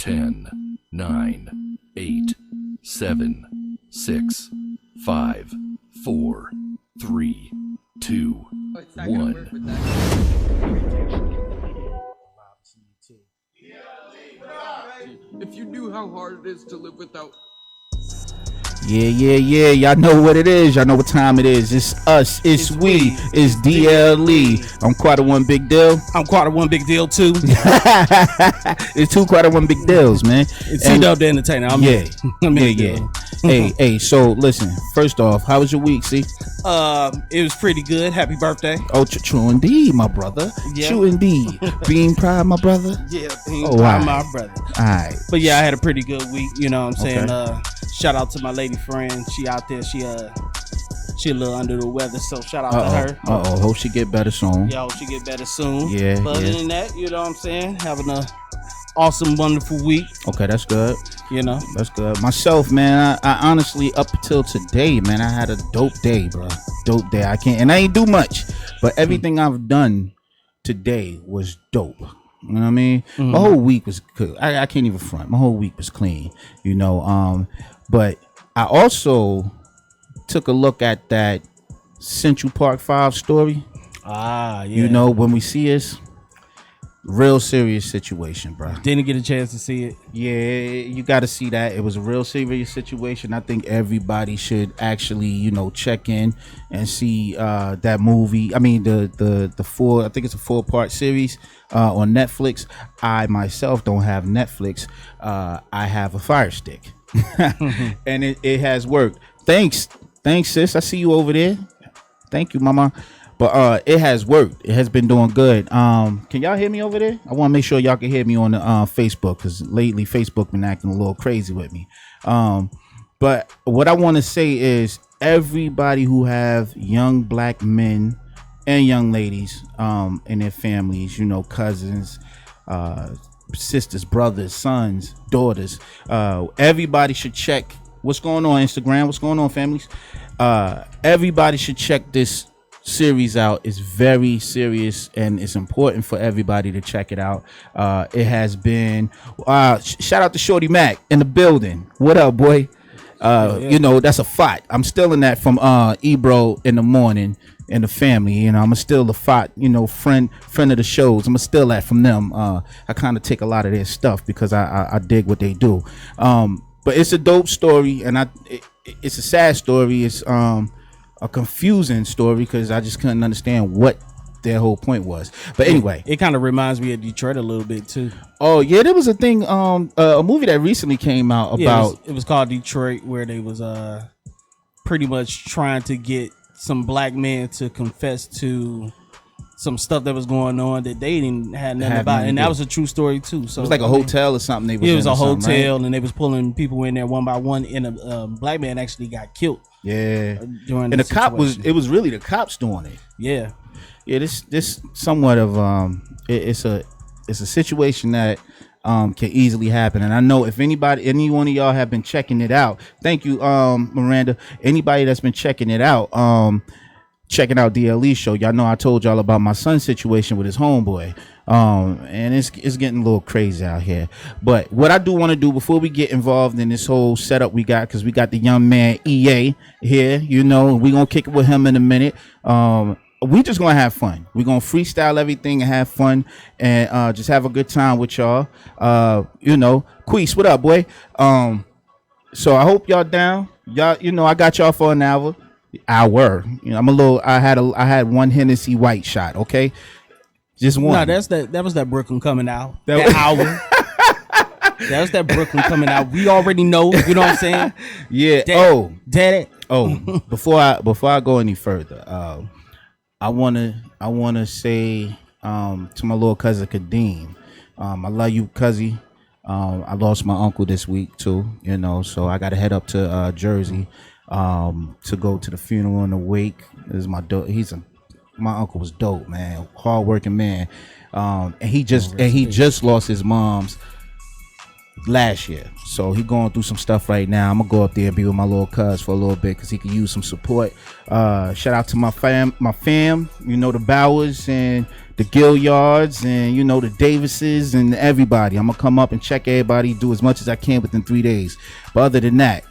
10, 9, 8, 7, 6, 5, 4, 3, 2, 1. If you knew how hard it is to live without. Yeah. Y'all know what it is. Y'all know what time it is. It's us. It's we. It's DLE. I'm Quarter One Big Deal. I'm Quarter One Big Deal too. It's two Quarter One Big Deals, man. It's C-Dub the Entertainer. Yeah. Hey, so listen. First off, how was your week, C? It was pretty good. Happy birthday. Oh, true indeed, my brother. Yeah. True indeed. Being proud, my brother. Yeah, being proud, my brother. All right. But yeah, I had a pretty good week. You know what I'm saying? Okay. Shout out to my lady friend. She out there. She a little under the weather. So shout out to her. Hope she get better soon. Yeah, hope she get better soon. Yeah. But other than that, you know what I'm saying? Having a awesome, wonderful week. Okay, that's good. You know, that's good. Myself, man, I honestly, up until today, man, I had a dope day, bro. Dope day. I ain't do much, but everything I've done today was dope. You know what I mean? Mm-hmm. My whole week was good. I can't even front. My whole week was clean, you know. But I also took a look at that Central Park 5 story. Yeah. You know, when we see us, real serious situation, bro. Didn't get a chance to see it. Yeah, you got to see that. It was a real serious situation. I think everybody should actually, you know, check in and see that movie. I mean, the four. I think it's a 4-part series on Netflix. I myself don't have Netflix. I have a Fire Stick, and it has worked. Thanks, sis. I see you over there. Thank you, mama. But it has worked. It has been doing good. Can y'all hear me over there? I want to make sure y'all can hear me on the Facebook, because lately Facebook been acting a little crazy with me. But what I want to say is everybody who have young black men and young ladies in their families, you know, cousins, sisters, brothers, sons, daughters, everybody should check what's going on Instagram. What's going on, families? Everybody should check this series out. Is very serious, and it's important for everybody to check it out. It has been shout out to Shorty Mac in the building. What up, boy? You know, that's a fight. I'm stealing that from Ebro in the morning and the family. You know, I'm still the fight, you know, friend of the shows. I'm gonna steal that from them. I kind of take a lot of their stuff because I dig what they do. But it's a dope story, and it's a sad story. It's a confusing story because I just couldn't understand what their whole point was. But anyway, it kind of reminds me of Detroit a little bit too. Oh yeah, there was a thing, a movie that recently came out about. It was called Detroit, where they was pretty much trying to get some black men to confess to some stuff that was going on that they didn't have nothing about, and that was a true story too. So it was like a hotel or something. It was a hotel, right? And they was pulling people in there one by one, and a black man actually got killed. Yeah, during and the cop was really the cops doing it. Yeah. This somewhat of it's a situation that can easily happen, and I know if any one of y'all have been checking it out. Thank you, Miranda. Anybody that's been checking it out, checking out DLE show, y'all know I told y'all about my son's situation with his homeboy, and it's getting a little crazy out here. But what I do want to do before we get involved in this whole setup we got, because we got the young man EA here, you know, and we gonna kick it with him in a minute. We just gonna have fun. We gonna freestyle everything and have fun, and just have a good time with y'all. You know, Queese, what up, boy? So I hope y'all down. Y'all, you know, I got y'all for an hour. You know, I had one Hennessy white shot. Okay, just one. No, that was that Brooklyn coming out. That hour. That was that Brooklyn coming out. We already know. You know what I'm saying? Yeah. Daddy. Before I go any further, I wanna say to my little cousin Kadeem, I love you, cuzzy. I lost my uncle this week too. You know, so I got to head up to Jersey. To go to the funeral and the wake. This is my my uncle was dope, man, hardworking man, and he just lost his mom's last year. So he going through some stuff right now. I'm gonna go up there and be with my little cuz for a little bit because he could use some support. Shout out to my fam, you know, the Bowers and the Gilliards and, you know, the Davises and everybody. I'm gonna come up and check everybody, do as much as I can within 3 days. But other than that,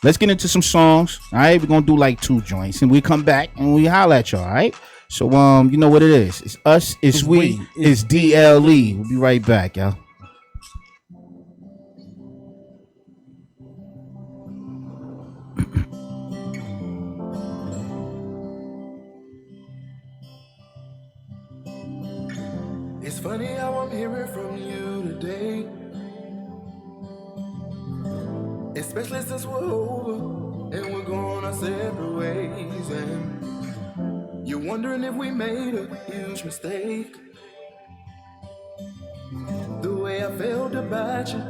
let's get into some songs. All right, we're gonna do like 2 joints and we come back and we holler at y'all. All right, so you know what it is. It's us, it's we, it's DLE. We'll be right back, y'all. It's funny how I'm hearing from you today, especially since we're over and we're going our separate ways, and you're wondering if we made a huge mistake. The way I felt about you,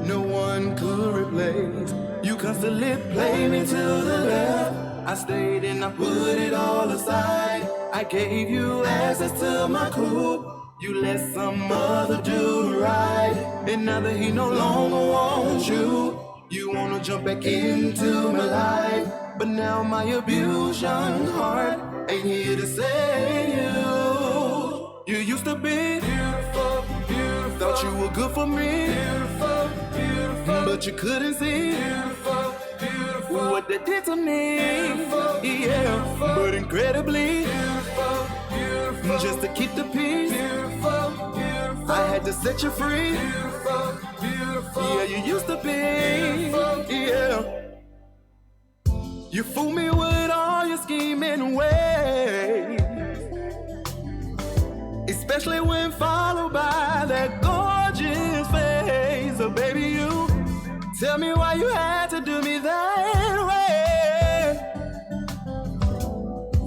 no one could replace. You constantly play me to the left. I stayed and I put it all aside. I gave you access to my coupe. You let some other dude ride, and now that he no longer wants you, you wanna jump back into my life. But now my abused young heart ain't here to save you. You used to be beautiful, beautiful. Thought you were good for me, beautiful, beautiful. But you couldn't see, beautiful, beautiful. What they did to me, beautiful, yeah, beautiful. But incredibly, beautiful, beautiful. Just to keep the peace, beautiful, beautiful. I had to set you free, beautiful, beautiful. Yeah, you used to be, beautiful, yeah. You fool me with all your scheming ways, especially when followed by that gorgeous face. So baby, you tell me why you had to do me that way.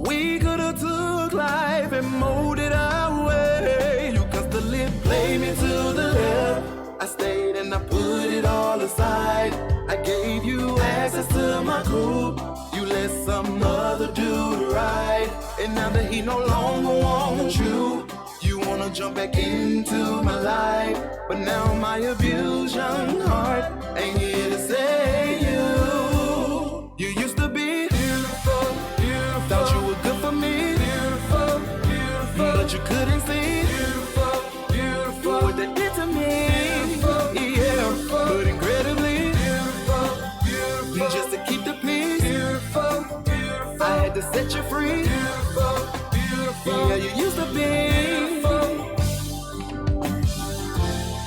We could've took life and molded our way. You constantly play me to the left. I stayed and I put it all aside. I gave you access to my coupe. You let some other dude ride, and now that he no longer wants you, you wanna jump back into my life. But now my abused young heart ain't here to save you. You used to be beautiful, beautiful. Thought you were good for me, beautiful, beautiful. But you couldn't see, beautiful, beautiful. What they did to me, beautiful, yeah, beautiful. But incredibly, beautiful, beautiful. Just to keep the peace, beautiful, beautiful. I had to set you free, beautiful, beautiful. Yeah, you used to be.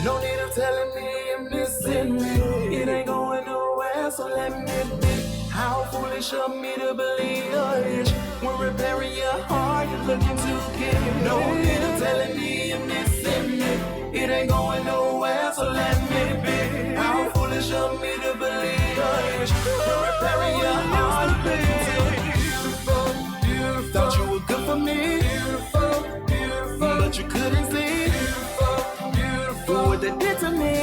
No need of telling me you're missing me. It ain't going nowhere, so let me be. How foolish of me to believe your itch. When repairing your heart, you're looking to give. No need of telling me you're missing me. It ain't going nowhere, so let me be. How foolish of me to believe your itch. When repairing your heart, you're looking to give. Beautiful, beautiful. Thought you were good for me, beautiful, beautiful. But you couldn't see, what they did to me,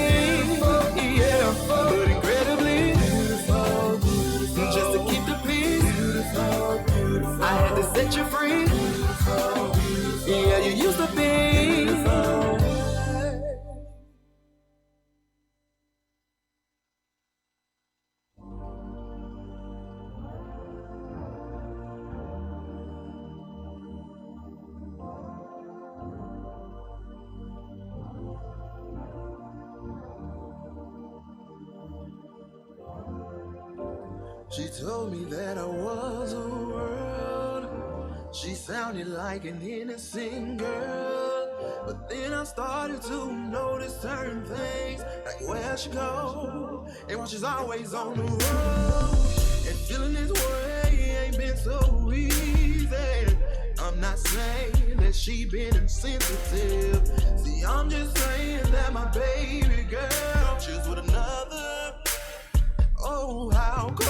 yeah, but incredibly, beautiful, beautiful. Just to keep the peace, beautiful, beautiful. I had to set you free, beautiful, beautiful. Yeah, you used to be, beautiful. She told me that I was a world. She sounded like an innocent girl. But then I started to notice certain things, like where she go and why she's always on the road. And feeling this way ain't been so easy. I'm not saying that she been insensitive. See, I'm just saying that my baby girl choose with another. Oh, how come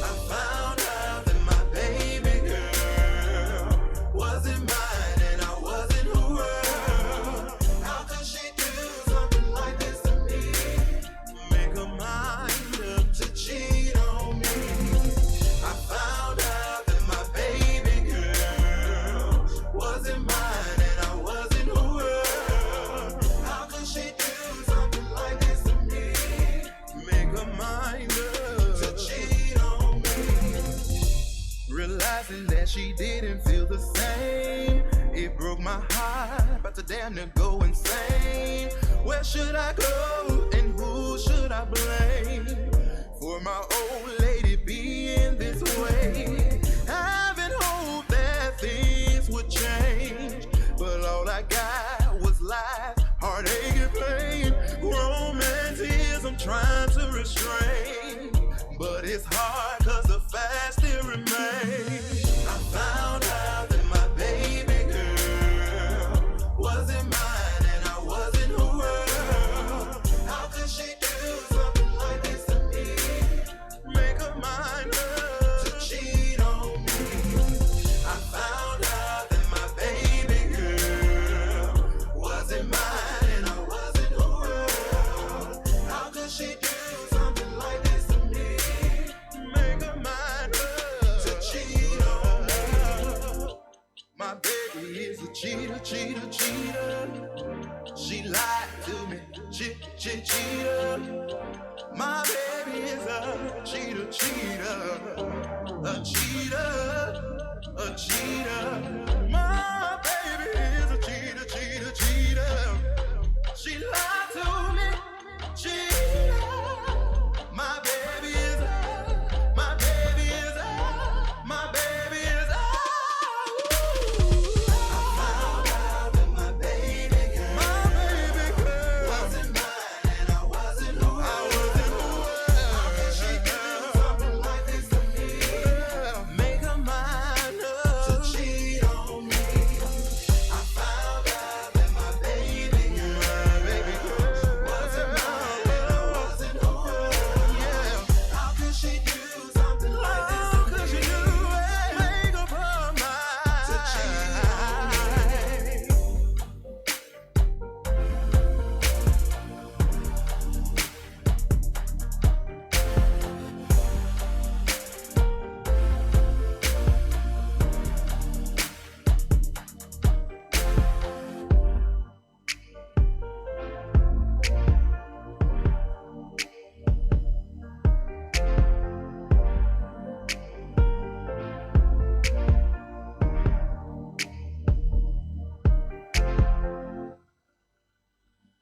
I found out that my baby girl wasn't mine and I wasn't her? How could she do something like this to me? Make her mind up to cheat on me. I found out that my baby girl wasn't mine and I wasn't her. How could she do something like and she didn't feel the same. It broke my heart, about to damn near go insane. Where should I go and who should I blame for my old lady being this way? Having hope that things would change, but all I got was lies, heartache and pain. Romance is I'm trying to restrain, but it's hard cause the fact still remains. I found out that my baby girl wasn't mine and I wasn't her world. How could she do something like this to me? Make her mind up to cheat on me. I found out that my baby girl wasn't mine and I wasn't her world. How could she do something like this to me? Make her mind up to cheat on me. My baby is a cheater, cheater, cheater. She lied to me, cheater. My baby is a cheater, cheater. A cheater, a cheater. My baby is a cheater, cheater, cheater. She lied to me, cheater. My baby is a, my baby is a, my baby is a. I found out that my baby girl wasn't mine and I wasn't who I wasn't. How could she do something like this to me? Make her mind up to cheat on me. I found out that my baby girl wasn't mine and I wasn't who. Yeah. How could she do something like this to me? Could she do it? Make up her mind to cheat on me.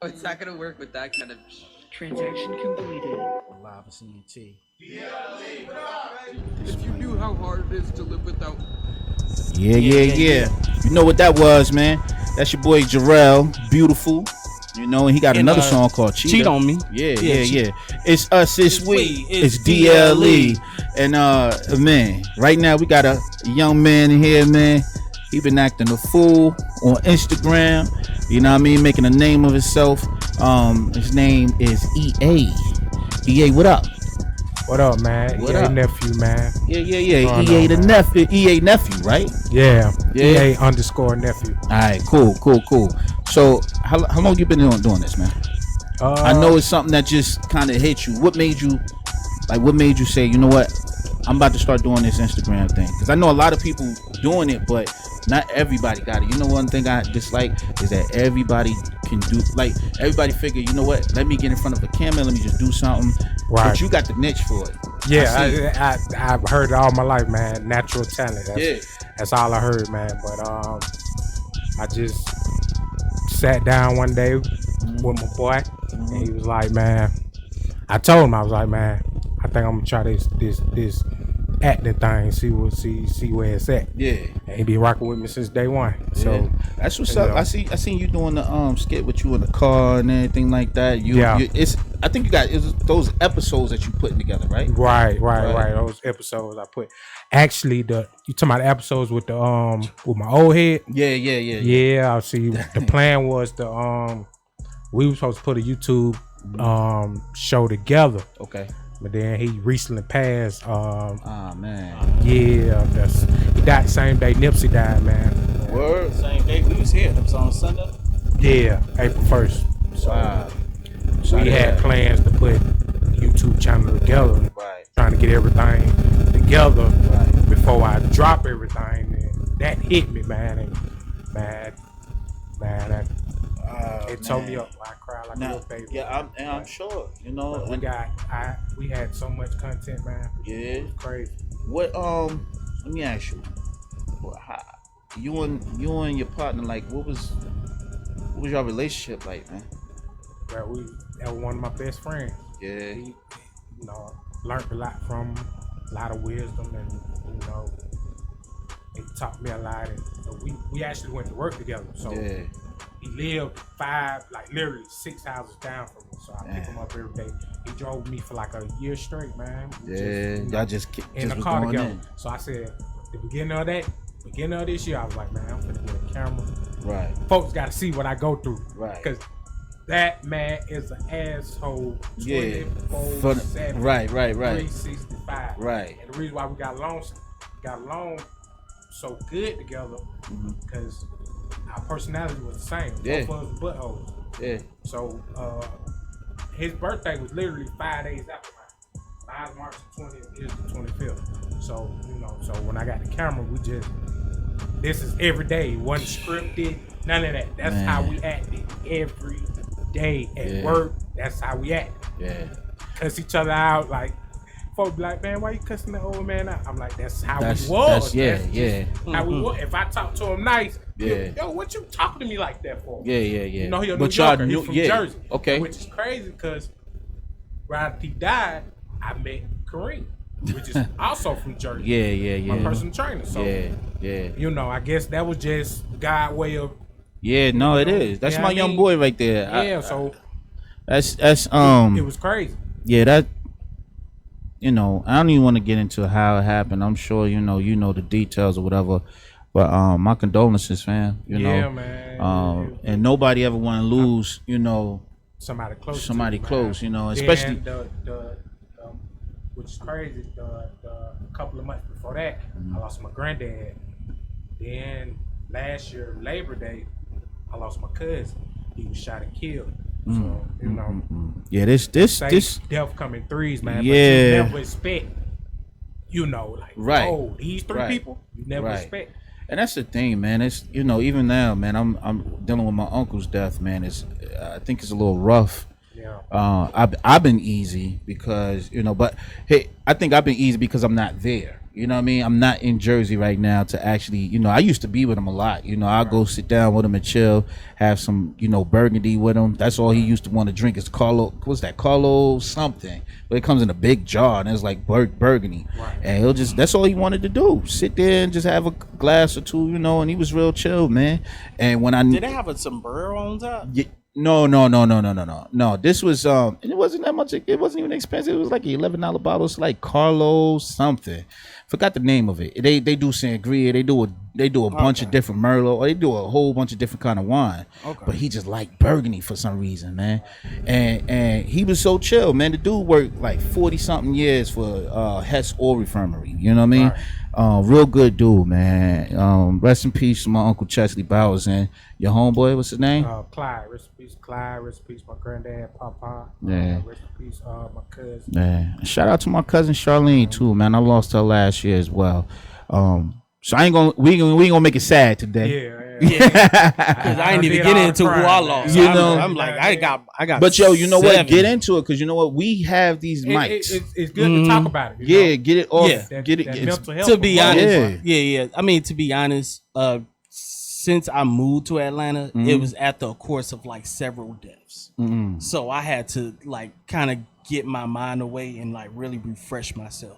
Oh, it's not gonna work with that kind of. Transaction completed. Live at CNT. If you knew how hard it is to live without. Yeah. You know what that was, man. That's your boy Jarrell, beautiful. You know, and he got another song called Cheat on Me. Yeah. It's us this week. It's DLE. And man, right now we got a young man in here, man. He been acting a fool on Instagram. You know what I mean? Making a name of himself. His name is EA. EA, what up? What up, man? What EA up? nephew, man. Yeah. Going EA on, the man? nephew. EA nephew, right? Yeah. Yeah. EA _nephew. All right, cool. So how long you been doing this, man? I know it's something that just kind of hit you. What made you say, you know what, I'm about to start doing this Instagram thing? Because I know a lot of people doing it, but not everybody got it. You know, one thing I dislike is that everybody can do, like, everybody figure, you know what, let me get in front of a camera, let me just do something. Right. But you got the niche for it. Yeah, I've heard it all my life, man. Natural talent. That's That's all I heard, man. But I just sat down one day with my boy, and he was like, man. I told him, I was like, man, I think I'm gonna try this acting thing, see where it's at. Yeah. And he been rocking with me since day one. So that's what's up. I seen you doing the skit with you in the car and everything like that. I think you got those episodes that you putting together, right? Right. Those episodes I put. Actually, you talking about the episodes with the with my old head? Yeah. Yeah, I see. The plan was we were supposed to put a YouTube show together. Okay. But then he recently passed. Man. Yeah, he died the same day Nipsey died, man. Word. Same day we was here. It was on Sunday. Yeah, April 1st. So Wow. we had plans to put the YouTube channel together. Right. Trying to get everything together Right. before I drop everything. And that hit me, man. And man, it tore me up. I cried like a little baby. Yeah, I'm sure. You know, But we had so much content, man. Yeah. It was crazy. What let me ask you. you and your partner, like, what was your relationship like, man? Well, that was one of my best friends. Yeah. He, learned a lot from him, a lot of wisdom, and he taught me a lot. And we actually went to work together. So Yeah. he lived literally 6 houses down from me. So I pick him up every day. He drove me for like a year straight, man. Y'all just in the was car going together. in. So I said, the beginning of this year, I was like, man, I'm gonna get a camera. Right. Folks got to see what I go through. Right. Because that man is an asshole. Yeah. 24/7, Right. 365. Right. And the reason why we got along so good together because our personality was the same. Yeah. Both of us were buttholes. Yeah. So his birthday was literally 5 days after mine. Mine's March the 20th, his the 25th. So, so when I got the camera, this is every day. It wasn't scripted, none of that. That's how we acted every day at work. That's how we acted. Yeah. Cuss each other out. Like, folks be like, man, why you cussing the old man out? I'm like, that's how we was. That's How we was. If I talk to him nice, Yeah. yo, what you talking to me like that for? Yeah. He a New But y'all Yorker. He's from Jersey. Okay. Which is crazy because right after he died, I met Kareem, which is also from Jersey. Yeah. My personal trainer. So, Yeah. I guess that was just God's way of. Yeah, no, it is. That's my young boy right there. So that's it was crazy. Yeah, that I don't even want to get into how it happened. I'm sure you know the details or whatever. But my condolences, fam. You know, man. And nobody ever want to lose, Somebody close. especially the which is crazy. The couple of months before that, I lost my granddad. Then last year, Labor Day, I lost my cousin. He was shot and killed. So yeah, this death come in threes, man. Yeah. But you never expect. Right. Oh, these three people, you never expect. And that's the thing, man. It's even now, man. I'm dealing with my uncle's death, man. I think it's a little rough. Yeah. I've been easy because but hey, I think I've been easy because I'm not there. You know what I mean? I'm not in Jersey right now to actually, I used to be with him a lot. I'll go sit down with him and chill, have some, burgundy with him. That's all he used to want to drink is Carlo something. But it comes in a big jar and it's like burgundy. Right. And that's all he wanted to do. Sit there and just have a glass or two, and he was real chill, man. And when Did they have a sombrero on top? Yeah, No. This was it wasn't that much. It wasn't even expensive. It was like an $11 bottle. It's like Carlo something. Forgot the name of it. They do sangria. They do a bunch of different Merlot. Or they do a whole bunch of different kind of wine. Okay. But he just liked burgundy for some reason, man. And he was so chill, man. The dude worked like 40 something years for Hess Oil Refinery. You know what I mean? Right. Real good dude, man. Rest in peace to my Uncle Chesley Bowers and your homeboy. What's his name? Clyde. Rest in peace, Clyde. Rest in peace, my granddad, Papa. Yeah. Rest in peace, my cousin. Yeah. Shout out to my cousin Charlene too, man. I lost her last year as well. So we ain't gonna make it sad today. Yeah. Because I ain't even get into who I lost. I'm like, I got. But yo, you know what? Get into it because you know what? We have these mics. It's good to talk about it. Get it off. Yeah. Get it. Mental health To be honest, Yeah. I mean, to be honest, since I moved to Atlanta, it was after a course of like several deaths. So I had to like kind of get my mind away and like really refresh myself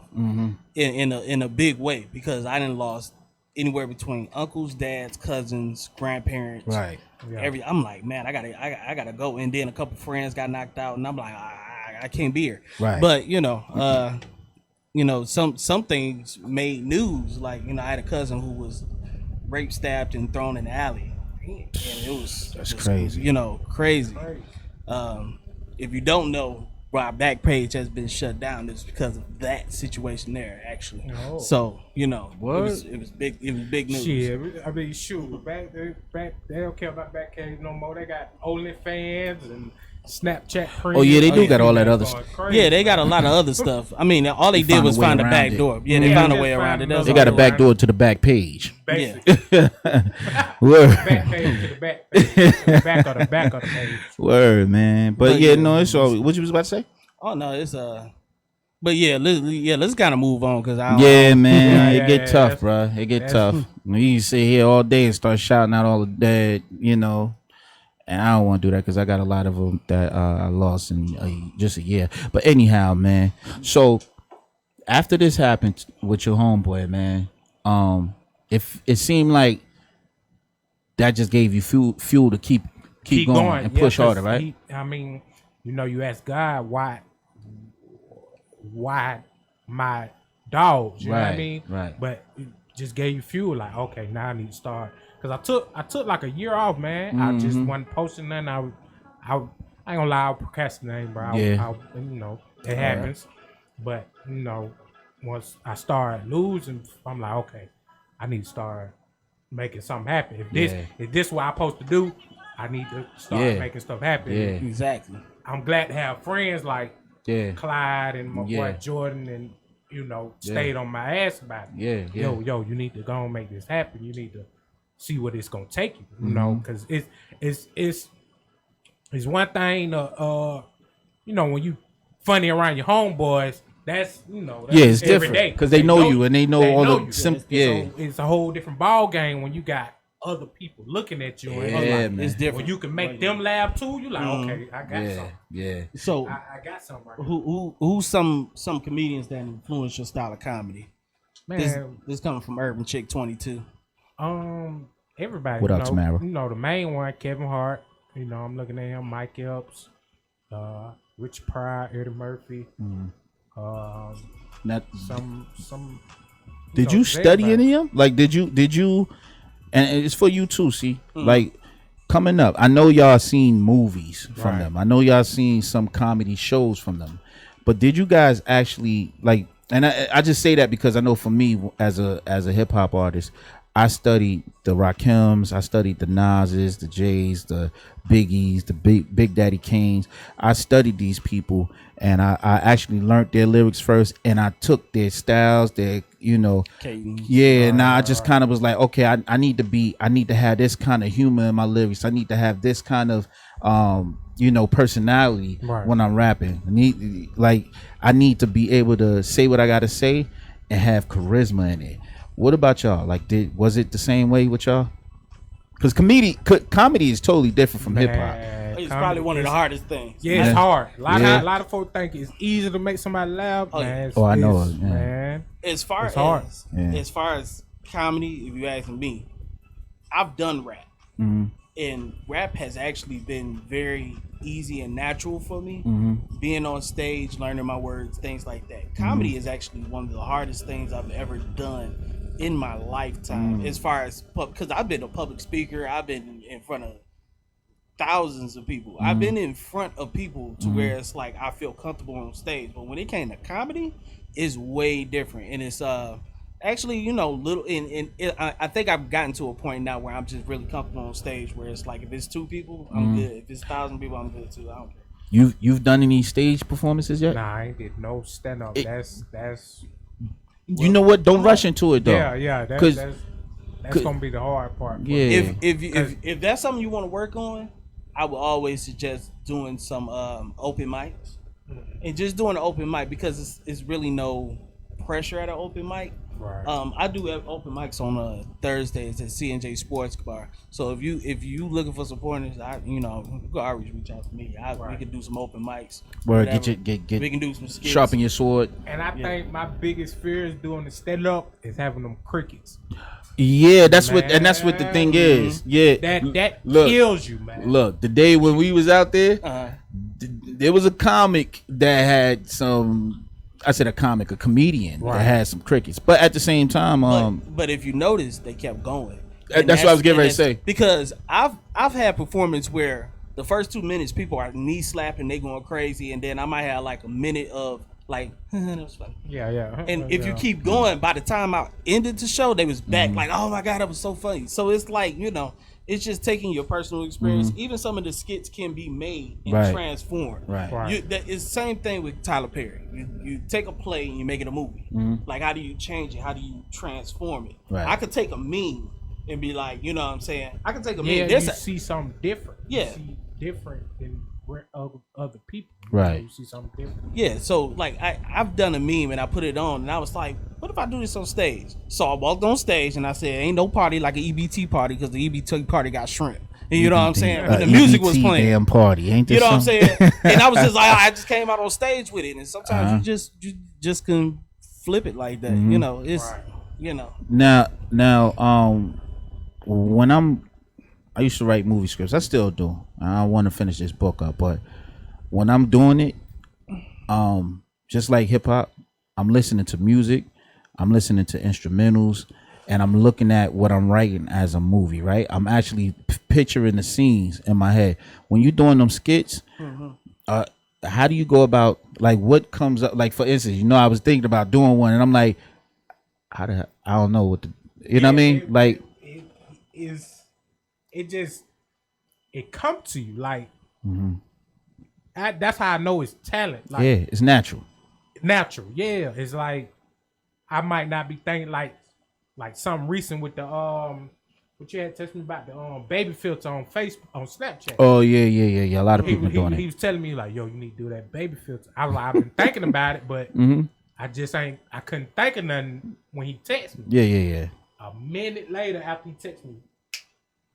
in a big way because I done lost anywhere between uncles, dads, cousins, grandparents. Right. Yeah. I'm like, man, I gotta go. And then a couple friends got knocked out, and I'm like, I can't be here. Right. But some things made news. Like I had a cousin who was raped, stabbed, and thrown in the alley, and that's crazy. Crazy. If you don't know, our back page has been shut down. It's because of that situation there, actually. Oh. So it What? was big. It was big news. Shit, I mean, shoot, back they don't care about back page no more. They got OnlyFans and Snapchat. Oh yeah, they do got all that other stuff. Yeah, they got a lot of other stuff. I mean, all they did was find a back door. Yeah, they found a way around it. They got a back door to the back page. Basically. Word. Back page to the back page. Back of the page. Word, man. But yeah, no, it's all. What you was about to say? Oh no, it's But let's kind of move on because man, Yeah, it get tough, that's- bro. It get that's- tough. When you sit here all day and start shouting out all the dead, and I don't want to do that because I got a lot of them that I lost in just a year. But anyhow, man. So after this happened with your homeboy, man, if it seemed like that just gave you fuel to keep going and push harder, right? You ask God why my dogs, you know what I mean? Right. But it just gave you fuel, like, okay, now I need to start. Because I took like a year off, man. I just wasn't posting nothing. I ain't gonna lie, I was procrastinating, bro. It happens. But, once I started losing, I'm like, okay, I need to start making something happen. If this what I'm supposed to do, I need to start making stuff happen. Yeah. exactly. I'm glad to have friends like Clyde and my boy Jordan, and stayed on my ass about it. Yo, you need to go and make this happen. You need to see what it's gonna take you, because it's one thing to when you funny around your homeboys, that's it's different because they know you and they know all the it's a whole different ball game when you got other people looking at you and it's different. when you can make them laugh too, you like, okay, I got something. Yeah. So I got something right who's some comedians that influence your style of comedy? Man, This coming from Urban Chick 22. Everybody. What up, Tamara? The main one, Kevin Hart. I'm looking at him. Mike Epps, Rich Pryor, Eddie Murphy. Some. Did you study any of them? Like, did you? And it's for you too. See, like coming up, I know y'all seen movies from them. I know y'all seen some comedy shows from them. But did you guys actually like? And I just say that because I know for me as a hip hop artist, I studied the Rakims, I studied the Nas's, the J's, the Biggies, the Big Daddy Kanes. I studied these people, and I actually learned their lyrics first, and I took their styles, their and I just kind of was like, okay, I need to have this kind of humor in my lyrics. I need to have this kind of personality when I'm rapping. I need to be able to say what I gotta say and have charisma in it. What about y'all? Like, was it the same way with y'all? Because comedy is totally different from hip hop. It's probably one of the hardest things. Yeah, it's hard. A lot of folks think it's easy to make somebody laugh. I know it, man. As far as comedy, if you ask me, I've done rap, and rap has actually been very easy and natural for me. Being on stage, learning my words, things like that. Comedy is actually one of the hardest things I've ever done in my lifetime, as far as because I've been a public speaker. I've been in front of thousands of people. I've been in front of people to where it's like I feel comfortable on stage. But when it came to comedy, it's way different, and it's actually little. I think I've gotten to a point now where I'm just really comfortable on stage. Where it's like if it's 2 people, I'm good. If it's 1,000 people, I'm good too. I don't care. You've done any stage performances yet? Nah, I ain't did no stand up. That's. You know what? Don't rush into it though. Yeah. That's gonna be the hard part. Yeah. If that's something you want to work on, I would always suggest doing some open mics, and just doing an open mic because it's really no pressure at an open mic. Right. I do have open mics on Thursdays at C&J Sports Bar. So if you looking for supporters, you can always reach out to me. We can do some open mics. Where get we can do some skits. Sharpen your sword. And I think my biggest fear is doing the stand up is having them crickets. Yeah, that's what the thing is. Yeah, that kills you, man. Look, the day when we was out there, there was a comic that had some. I said a comedian that had some crickets, but at the same time, but if you notice, they kept going. That's what I was getting ready to say. Because I've had performance where the first 2 minutes people are knee slapping, they going crazy, and then I might have like a minute of like that was funny. Yeah. And if you keep going, by the time I ended the show, they was back like, oh my god, that was so funny. So it's like it's just taking your personal experience. Even some of the skits can be made and transformed. Right. It's the same thing with Tyler Perry. You take a play and you make it a movie. Like, how do you change it? How do you transform it? Right. I could take a meme and be like, you know what I'm saying? I can take a meme. Yeah, you see something different. Yeah. You see different than other people. Right. You see something different. Yeah, so like I've done a meme and I put it on and I was like, what if I do this on stage? So I walked on stage and I said, ain't no party like an EBT party because the EBT party got shrimp. And you know what I'm saying? But the music was playing. Damn party, ain't this You know what I'm something? saying? And I was just like, I just came out on stage with it. And sometimes you just can flip it like that. You know, it's you know. Now, when I used to write movie scripts. I still do. I want to finish this book up, but when I'm doing it, just like hip hop, I'm listening to music, I'm listening to instrumentals, and I'm looking at what I'm writing as a movie. Right? I'm actually picturing the scenes in my head. When you're doing them skits, how do you go about, like, what comes up? Like, for instance, I was thinking about doing one, and I'm like, I don't know what to, you know what I mean? Like, it come to you like that's how I know it's talent. Like, yeah, it's natural. Yeah, it's like I might not be thinking like something recent with the what you had texted me about the baby filter on Facebook on Snapchat. Oh yeah. A lot of people doing it. He was telling me like, yo, you need to do that baby filter. I was like, I've been thinking about it, but I couldn't think of nothing when he texted me. Yeah. A minute later after he texted me,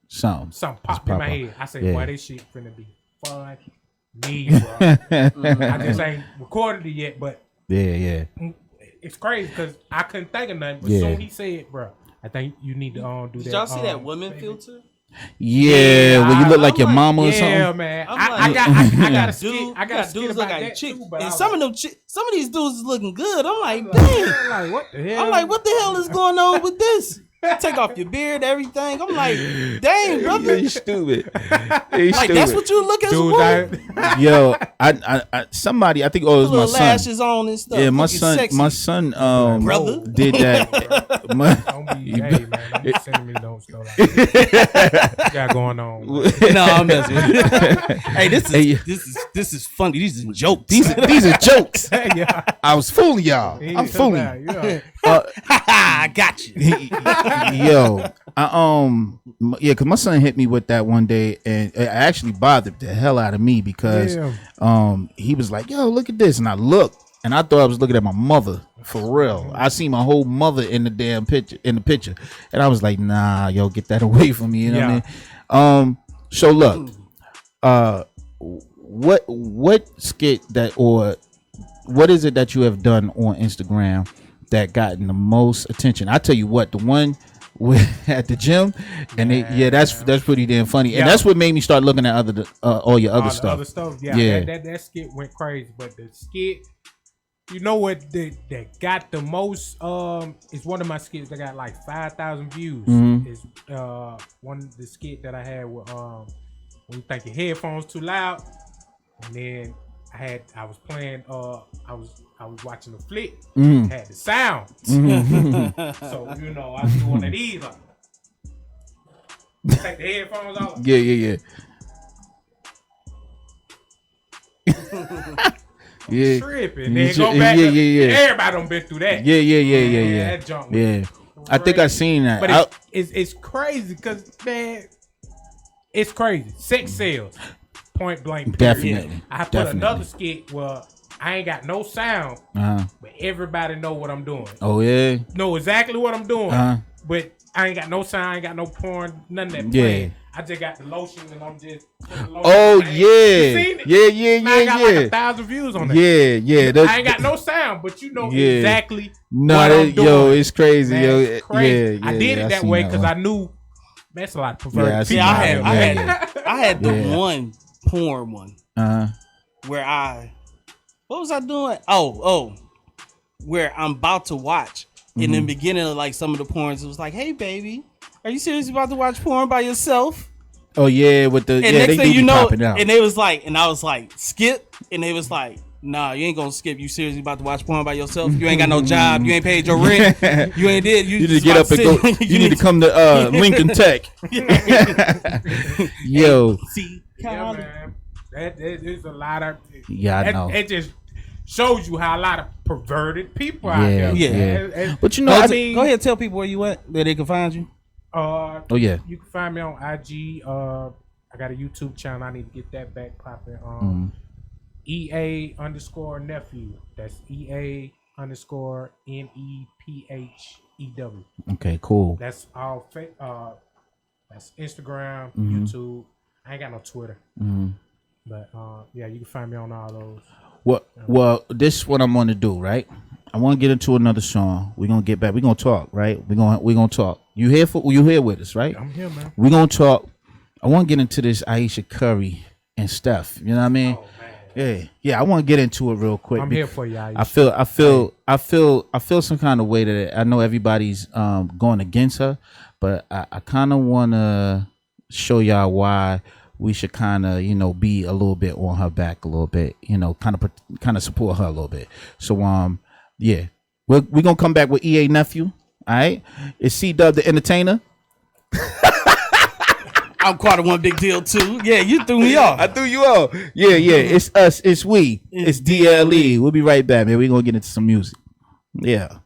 something popped in my head. I said, boy, this shit finna be fun. Me, bro. I just ain't recorded it yet, but yeah. It's crazy because I couldn't think of nothing. But soon he said, bro, I think you need to do that. Did y'all see that woman filter? Yeah, when you look like your mama or something. Yeah, man. I got a skit. I got dudes look like chicks, and some of these dudes is looking good. I'm like, damn. Like, what the hell? I'm like, what the hell is going on with this? Take off your beard, everything. I'm like, dang, brother. You stupid. Like, that's what you look as a woman? Yo, I somebody, I think, it was my son. Lashes on and stuff. Yeah, my son, brother, did that. Don't be gay, man. Don't be sending me those stuff like that. What got going on? No, I'm messing with you. Hey, this is funny. These are jokes. These are jokes. Yeah. I was fooling y'all. I'm fooling you. I got you. Yo, because my son hit me with that one day, and it actually bothered the hell out of me because he was like, "Yo, look at this," and I looked, and I thought I was looking at my mother for real. I see my whole mother in the damn picture, and I was like, "Nah, yo, get that away from me." You know what I mean? So look, what skit that, or what is it that you have done on Instagram that gotten the most attention? I tell you what, the one at the gym, and that's pretty damn funny, and that's what made me start looking at all your other stuff. That skit went crazy, but the skit, you know what, that got the most is one of my skits that got like 5,000 views. Is one of the skit that I had with when you think your headphones too loud, and then I was playing I was watching the flick, had the sound. So, I was doing it these like, take the headphones off. Yeah. Yeah. Tripping. Then go back. Everybody done been through that. Yeah. That junk. Yeah. I think I seen that. But it's crazy because, man, it's crazy. Sex sales. Point blank. Definitely. I put another skit where I ain't got no sound, but everybody know what I'm doing. Oh yeah, know exactly what I'm doing, but I ain't got no sound, I ain't got no porn, none of that playing. I just got the lotion and I'm just. Oh yeah, yeah. I got like 1,000 views on that. Yeah. I ain't got no sound, but you know exactly what I'm doing. Yo, it's crazy. Man, Yo, it's crazy. Yeah, I did it that way because I knew that's a lot of perverted people. I had the one porn one where what was I doing? Oh, where I'm about to watch. In the beginning of like some of the porns, it was like, "Hey, baby, are you seriously about to watch porn by yourself?" Oh yeah, with the and next thing you know, and they was like, and I was like, skip, and they was like, "Nah, you ain't gonna skip. You seriously about to watch porn by yourself? You ain't got no job. You ain't paid your rent. You ain't did. You just get up and go. You need to come to Lincoln Tech." Yo, see, man. There's a lot of I know. It just shows you how a lot of perverted people out there. Yeah. But you know, go ahead and tell people where you at, where they can find you. You can find me on IG, I got a YouTube channel. I need to get that back popping. EA_nephew. That's EA_NEPHEW. Okay, cool. That's all fake. That's Instagram, YouTube. I ain't got no Twitter. But yeah, you can find me on all those. Well, this is what I'm gonna do, right? I want to get into another song. We're gonna get back. We're gonna talk, right? We're gonna talk. You here with us, right? I'm here, man. We're gonna talk. I want to get into this Aisha Curry and Steph. You know what I mean? Oh, man. Yeah. I want to get into it real quick. I'm here for you, Aisha. I feel some kind of way that I know everybody's going against her, but I kind of want to show y'all why we should kind of, be a little bit on her back a little bit, kind of support her a little bit. So, yeah, we're going to come back with EA Nephew. All right. It's C-Dub the Entertainer. I'm quite a one big deal too. Yeah, you threw me off. I threw you off. Yeah. It's us. It's we. It's DLE. We'll be right back, man. We're going to get into some music. Yeah.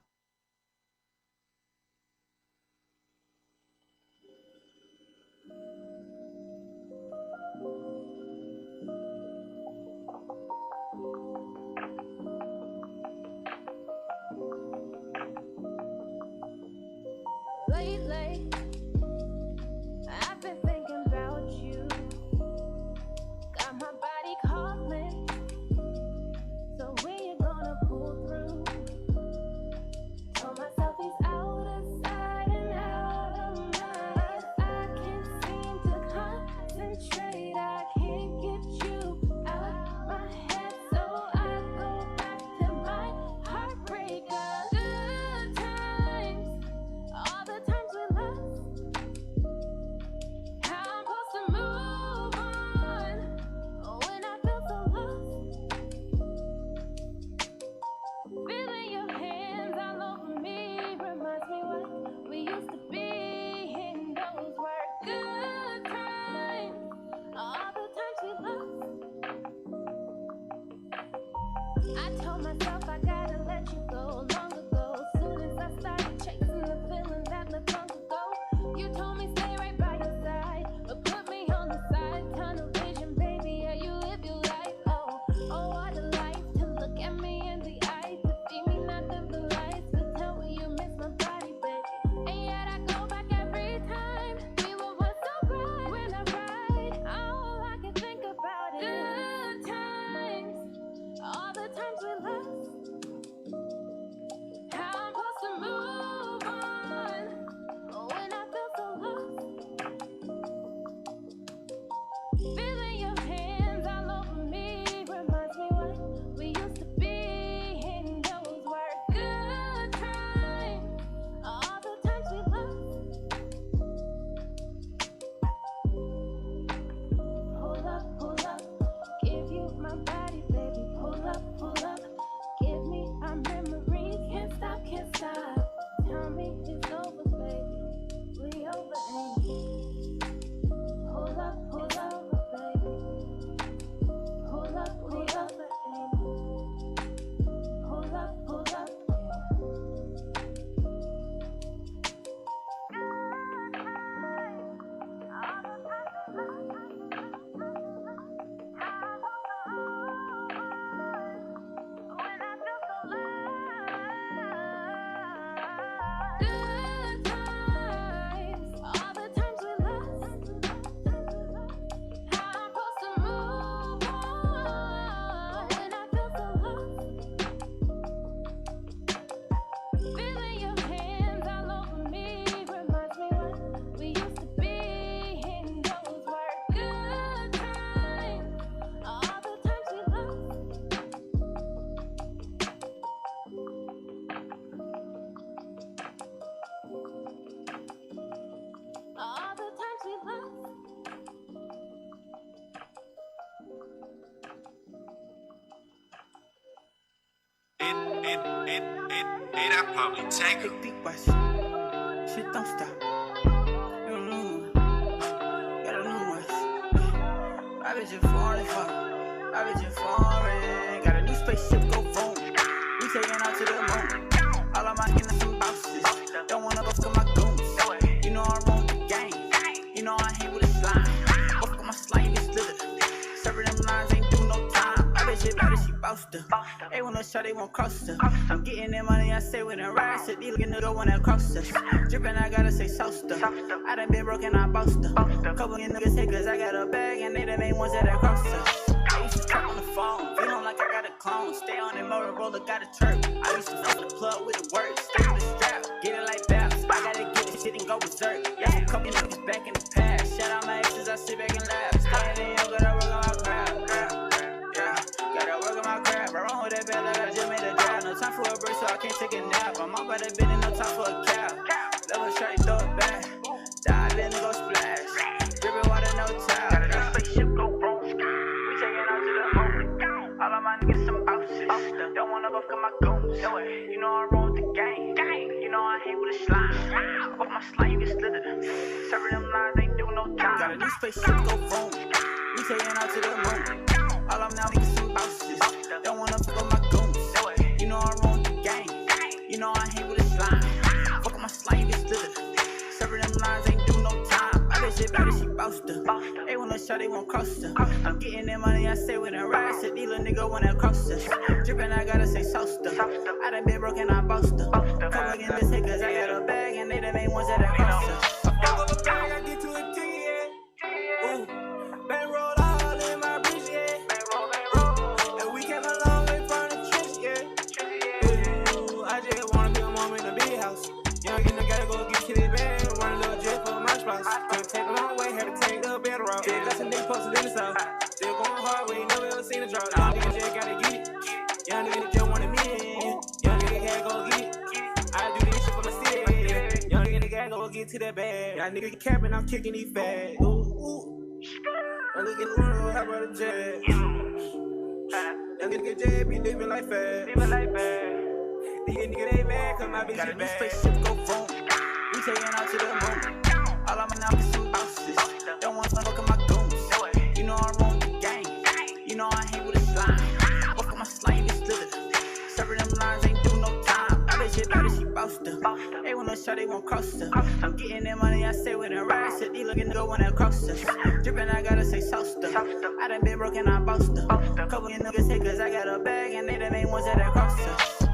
Lately, I've been thinking about you. Got my body calling. So when you gonna pull through? Told myself he's out of sight and out of mind. I can't seem to concentrate. I can't get you out my head, so I go back to my heartbreaker. Good times, all the times we lost. How I'm supposed to move on when I feel so lost. Feeling your hands all over me reminds me what we used to be, and those were good times. All the times we lost. I told myself I gotta let you go long ago. Soon as I started chasing the feeling that lived long ago, you told me stay right by your side, but put me on the side. Tunnel vision, baby, yeah, you live your life. Oh, what a life to look at me in the eyes, to see me not dim the lights, to tell me you miss my body, baby. And yet I go back every time. We were once so bright when I ride. All I can think about is good times, all the times we lost. How I'm supposed to move on when I feel so lost. Feeling your hands all over me reminds me what we used to be, and those were good times. All the times we lost. Pull up, give you my body, baby. Pull up, give me our memories. Can't stop. Tell me it's over, baby. We over, ain't it? Pull up, baby. Pull up, we over, ain't it? Pull up, yeah. Good times, all the times we lost. How I'm supposed to move on when I feel so lost. Feeling your hands all over me reminds me what we used to be, and those were good times. All the times we lost. All the times we lost. It I probably take it. Deep West. Shit don't stop. You don't know what. Gotta know what. I been just foreign. Got a new spaceship, go phone. We taking out to the moon. All of my innocent bosses. Don't wanna go for my goons. You know I run the game. You know I hang with a slime. Both of my They wanna show they won't cross us. I'm getting that money, I say with a rise. So these niggas wanna cross us. Drippin', I gotta say so stuff. I done been broken, I boast up. Couple of niggas say cause I got a bag and they the main ones that cross us. I used to talk on the phone, feeling like I got a clone. Stay on that Motorola, got a chirp. I used to fuck the plug with the words, stay with the strap, get it like that. I gotta get this shit and go berserk. Yeah, a couple niggas back in the past. Shout out my exes, I sit back and laugh. Staying in, gotta work on my craft. Yeah, gotta work on my craft. I run with that bad like I just made a drive. No time for a break, so I can't take a nap. I'm up by the bed and no time for a cap. Level shot, throw it back. Die, let me go splash. Drippin' water, no towel. Got a spaceship, go wrong. We taking out to the moon. All of my niggas some bosses. Don't wanna buff my goons. You know I roll with the gang. You know I hang with a slime. Off my slime, you get slithered. Serving them lines, ain't do no time. Got a new spaceship, go wrong. We taking out to the moon. All of them now niggas some bosses. Don't wanna fuck my goons. You know I roll with the gang. You know I hang with a slime. Fuck my slime, you get slithered. Serving them lines, ain't do no time. I bet shit better, she boast her. They wanna show, they won't cross her. I'm getting that money, I say with a rise. So these little niggas wanna cross us. Drippin', I gotta say so stuff. I done been broken, I boast her. Couple in this hit cause I got a bag and they the main ones that cross us. Fuck up a bag, I get to a T, yeah. Ooh, bankroll all in my bridge, yeah. And we came a long way from the trench, yeah. Ooh, I just wanna be a mom in a big house. Young nigga gotta go get to the bag. Run a little jet for my spouse. Couldn't take a long way, had to take the better route. Yeah, got some niggas posted in the south. Still going hard, we ain't never ever seen a drop. Young nigga just gotta get it. Young nigga just wanna meet it. Young nigga gotta go get it. I do this shit for my city. Young nigga gotta go get to that bag. Young nigga capping, I'm kicking these fat. Ooh, ooh. Young nigga world, how about a jet? Young nigga jet be living like fat. Nigga, they mad, cause my bitch got a new spaceship, go wrong. We taking out to the moon. All I'm now is some bosses. Don't want to fuck up my goons. You know I roll with the gang. You know I hang with a slime. Fuck up my slime, it's slithered. Serving them lines, ain't do no time. I bet shit better, she boast her. They wanna show, they won't cross her. I'm getting that money, I say with a rise. So these looking niggas wanna cross us. Drippin', I gotta say so stuff. I done been broken, I boast her. Couple of niggas hit cause I got a bag and they the main ones that cross us.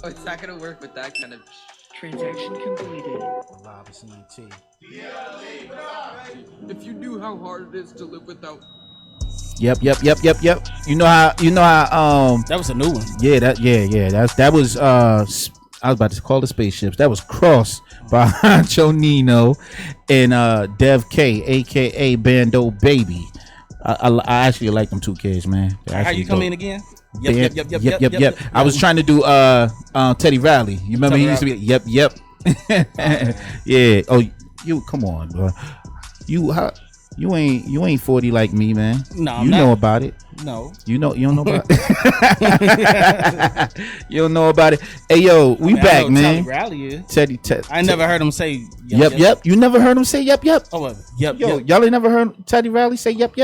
Oh, it's not gonna work with that kind of. Transaction completed. If you knew how hard it is to live without. Yep. You know how that was a new one. Yeah, that was I was about to call the spaceships. That was Cross by Hancho Nino and Dev K, aka Bando Baby. I actually like them two kids, man. How you come in again? Yep. I was trying to do Teddy Riley. You remember he used to be yep. Yeah. Oh, you come on, bro. You ain't 40 like me, man. No, you know about it. No, you don't know about it. You don't know about it. Hey, yo, we back, man. Teddy Riley is. Teddy. I never heard him say yep. You never heard him say yep. Oh, yep. Yo, y'all ain't never heard Teddy Riley say yep.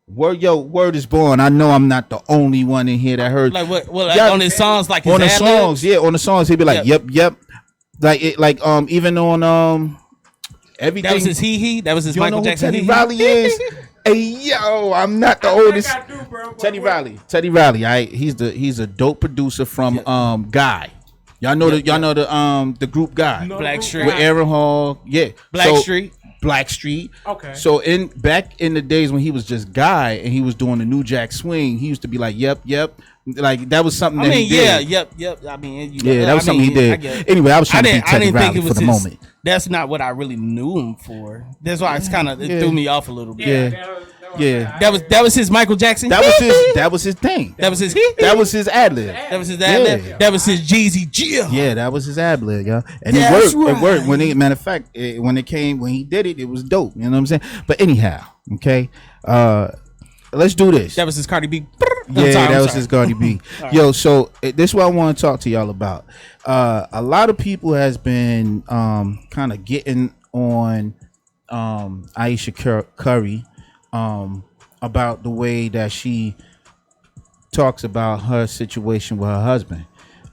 Word is born. I know I'm not the only one in here that heard. Like what? Well, like on his songs, like his on the songs, yeah, on the songs, he'd be like, yep. Like it, like even on everything. That was his he. That was his Michael Jackson. Teddy Riley is. Hey yo, I'm not the oldest. Teddy Riley. He's a dope producer from Guy. Y'all know the group Guy. Black Street with Aaron Hall. Yeah, Black Street. Okay. So back in the days when he was just Guy and he was doing the New Jack Swing, he used to be like, yep. Like that was something he did. Yep. I mean, that was something he did. Anyway, I was trying to be Teddy Riley for the moment. That's not what I really knew him for. That's why it's kind of threw me off a little bit. Yeah. That was his Michael Jackson. That was his thing. That was his That was his ad lib. That was his ad lib. Yeah. That was his Jeezy Jill. Yeah, that was his ad lib, yeah. And it worked. Right. It worked. When matter of fact, when he did it, it was dope. You know what I'm saying? But anyhow, okay. Let's do this. That was his Cardi B. That was his Cardi B. Right. Yo, so this is what I want to talk to y'all about. A lot of people has been kind of getting on Aisha Curry about the way that she talks about her situation with her husband.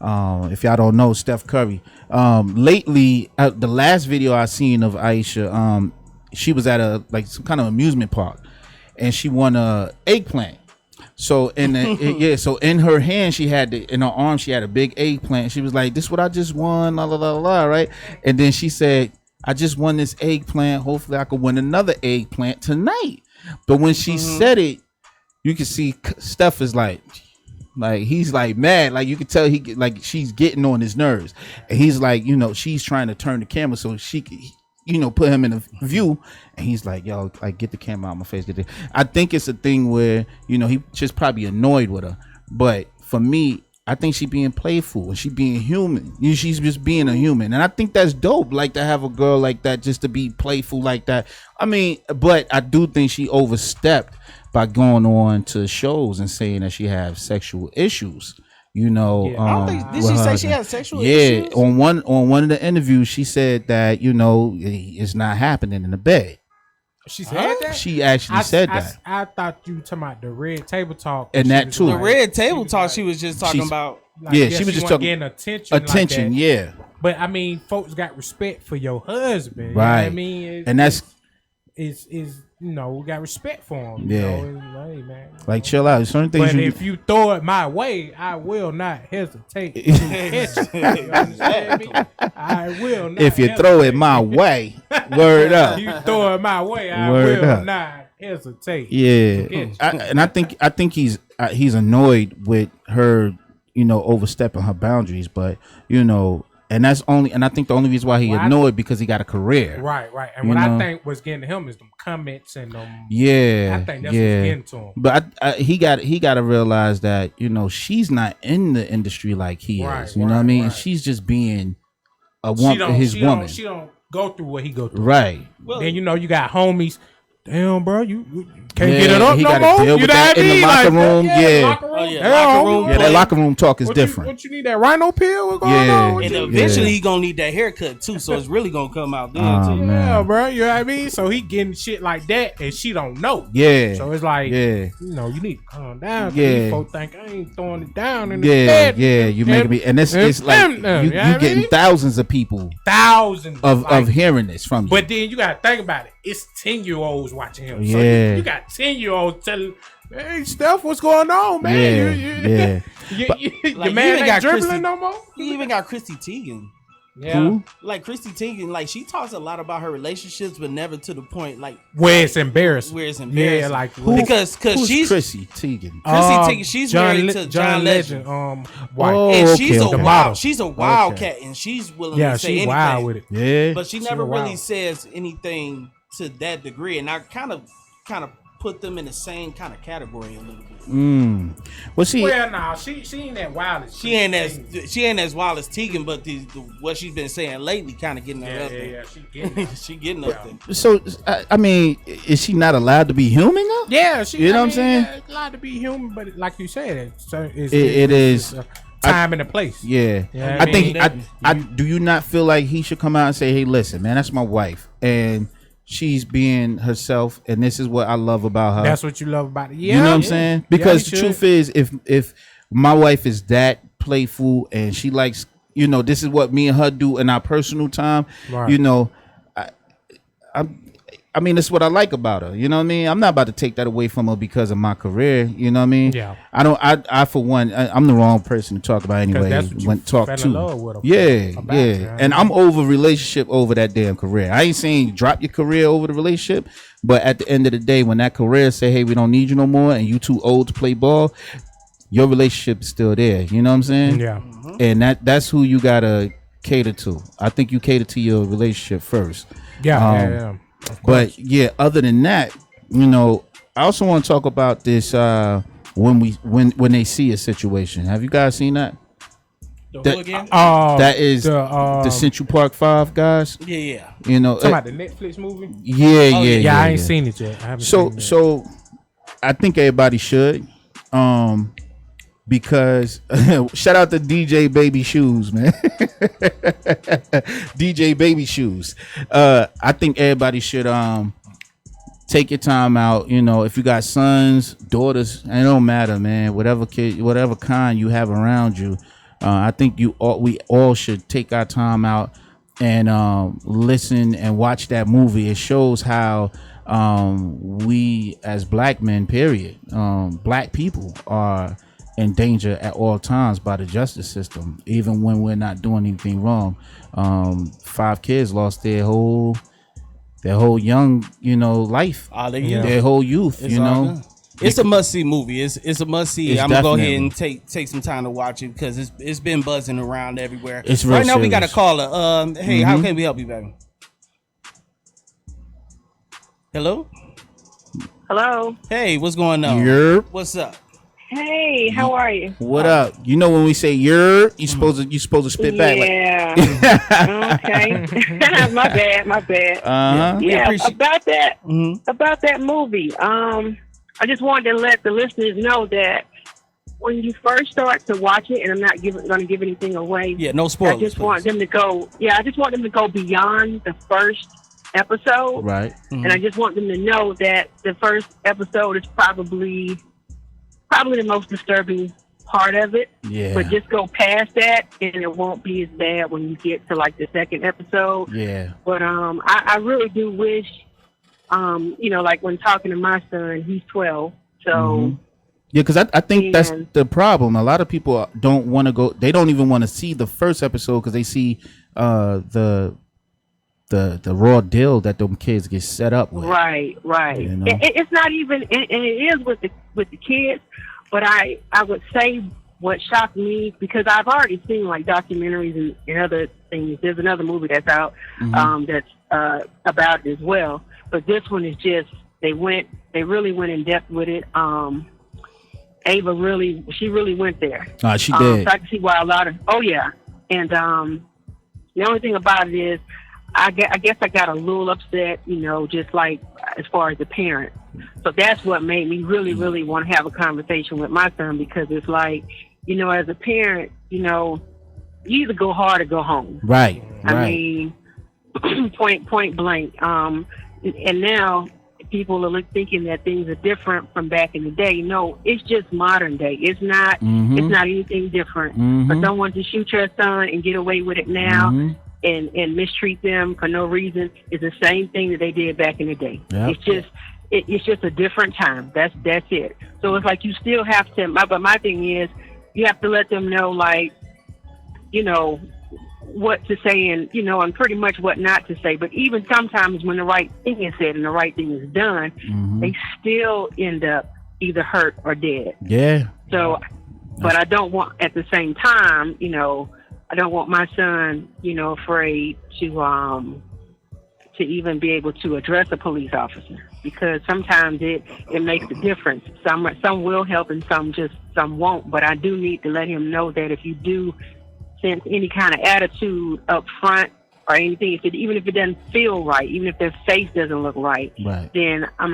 If y'all don't know, Steph Curry. Lately, the last video I seen of Aisha, she was at some kind of amusement park, and she won a eggplant. So in so in her hand in her arm she had a big eggplant. She was like, "This is what I just won, la la la la," right? And then she said, "I just won this eggplant. Hopefully, I could win another eggplant tonight." But when she said it, you can see Steph is like he's like mad. Like you can tell she's getting on his nerves, and he's like, she's trying to turn the camera so she could, put him in a view, and he's like, "Yo, like get the camera out of my face." I think it's a thing where he just probably annoyed with her, but for me, I think she being playful and she being human. She's just being a human, and I think that's dope. Like to have a girl like that, just to be playful like that. I mean, but I do think she overstepped by going on to shows and saying that she has sexual issues. I don't think, did she say she had sexual issues? issues? on one of the interviews, she said that it's not happening in the bed. She said that? She actually said that. I thought you were talking about the Red Table Talk. And that too. The Red Table Talk, she was just talking about. She was just talking getting attention. Like yeah. But I mean, folks got respect for your husband. Right. You know what I mean? And that's we got respect for him. Yeah. Hey, man. Like chill out. Certain things. But if you throw it my way, I will not hesitate to catch you. You understand me? I will not. If you throw it my way, word up. You throw it my way, I Word will up. not hesitate. Yeah. I think he's annoyed with her, overstepping her boundaries, but and I think the only reason why he annoyed because he got a career. Right. And what I think was getting to him is them comments and them. Yeah. I think that's what's getting to him. But he got to realize that she's not in the industry like he is. You know what I mean? Right. She's just being a woman, his woman. She don't go through what he go through. Right. Well, then you got homies. Damn, bro, you can't get it up he no gotta more. Deal with that in the locker room. That locker room talk is different. What you need, that rhino pill? What's going on? And eventually he gonna need that haircut too, so it's really gonna come out then too. Yeah, bro, you know what I mean? So he getting shit like that, and she don't know. Yeah. So it's like, you need to calm down. Yeah. These folks think I ain't throwing it down in the bed. Yeah, you making me, and it's like you getting thousands of people, of hearing this from you. But then you gotta think about it. It's 10-year-olds watching him. So you got 10-year-olds telling, "Hey, Steph, what's going on, man?" Your man ain't dribbling no more. He even got Chrissy Teigen. Yeah. Who? Like Chrissy Teigen, like she talks a lot about her relationships, but never to the point like where it's embarrassing. Yeah, like because she's Chrissy Teigen. Chrissy Teigen, she's married to John Legend. Wife. And she's a wildcat, and she's willing to say anything. Wild with it. Yeah, but she never really says anything to that degree, and I kind of put them in the same kind of category a little bit. Well, she ain't that wild as she ain't as wild as Teigen, but what she's been saying lately kind of getting her up there. Yeah, she getting up there. So I mean, is she not allowed to be human though? Yeah, what I'm saying? Allowed to be human, but like you said, it is time and a place. Yeah, I think do you not feel like he should come out and say, "Hey, listen, man, that's my wife, and she's being herself, and this is what I love about her." That's what you love about it. Yeah, you know what I'm saying? Because the truth is, if my wife is that playful and she likes, this is what me and her do in our personal time. Right. I mean, that's what I like about her. You know what I mean? I'm not about to take that away from her because of my career. You know what I mean? Yeah. I for one, I'm the wrong person to talk about anyway. Yeah. And I'm over relationship over that damn career. I ain't saying drop your career over the relationship, but at the end of the day, when that career say, "Hey, we don't need you no more," and you too old to play ball, your relationship is still there. You know what I'm saying? Yeah. And that's who you gotta cater to. I think you cater to your relationship first. Yeah. But yeah, other than that, I also want to talk about this when they see a situation. Have you guys seen that? That is the Central Park 5 guys. Yeah. Talking about the Netflix movie. Yeah. I ain't seen it yet. I haven't so seen it. So I think everybody should. Because shout out to DJ Baby Shoes, man. DJ Baby Shoes. I think everybody should take your time out. If you got sons, daughters, it don't matter, man. Whatever kid, whatever kind you have around you, I think we all should take our time out and listen and watch that movie. It shows how we as black men, period, black people are in danger at all times by the justice system, even when we're not doing anything wrong. 5 kids lost their whole young, life, their whole youth. It's a must see movie. It's a must see. I'm gonna go ahead and take some time to watch it because it's been buzzing around everywhere. It's real right now. serious. We got a caller. Hey, how can we help you, baby? Hello. Hello. Hey, what's going on? Yerp. What's up? Hey, how are you? What up? When we say you're supposed to spit back. Yeah. Okay. My bad. Yeah. About that movie. I just wanted to let the listeners know that when you first start to watch it, and I'm not going to give anything away. Yeah, no spoilers. I just want them to go. Yeah, I just want them to go beyond the first episode. Right. And I just want them to know that the first episode is probably the most disturbing part of it. Yeah. But just go past that, and it won't be as bad when you get to like the second episode. Yeah. But I really do wish, like when talking to my son, he's 12, so. Yeah, because I think that's the problem. A lot of people don't want to go. They don't even want to see the first episode because they see the raw deal that them kids get set up with. Right. It's not even, and it is with the kids. But I would say what shocked me, because I've already seen like documentaries and other things. There's another movie that's out that's about it as well. But this one is just they really went in depth with it. Ava really went there. She did. So I can see why a lot of and the only thing about it is I guess I got a little upset, just like as far as the parent. So that's what made me really, really want to have a conversation with my son, because it's like, as a parent, you either go hard or go home. Right. I mean, point blank. And now people are thinking that things are different from back in the day. No, it's just modern day. It's not. It's not anything different. For someone to shoot your son and get away with it now. And mistreat them for no reason is the same thing that they did back in the day. Yep. It's just a different time. That's it. So it's like you still have to. But my thing is, you have to let them know, like, what to say and pretty much what not to say. But even sometimes when the right thing is said and the right thing is done, they still end up either hurt or dead. Yeah. So, but I don't want at the same time, I don't want my son, afraid to even be able to address a police officer, because sometimes it makes a difference. Some will help and some won't. But I do need to let him know that if you do sense any kind of attitude up front or anything, even if it doesn't feel right, even if their face doesn't look right, then I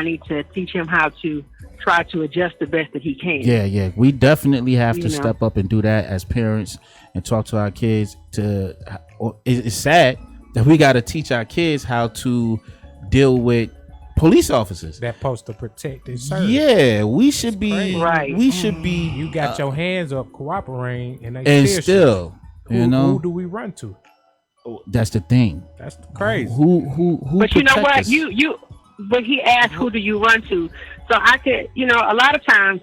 need to teach him how to try to adjust the best that he can. Yeah. We definitely have to step up and do that as parents and talk to our kids. It's sad that we got to teach our kids how to deal with police officers that supposed to protect and serve. Yeah, we should be right. We should be. You got your hands up, cooperating, and still, who do we run to? That's the thing. That's crazy. Who? But you know what? You. But he asked, who do you run to? So I could, a lot of times,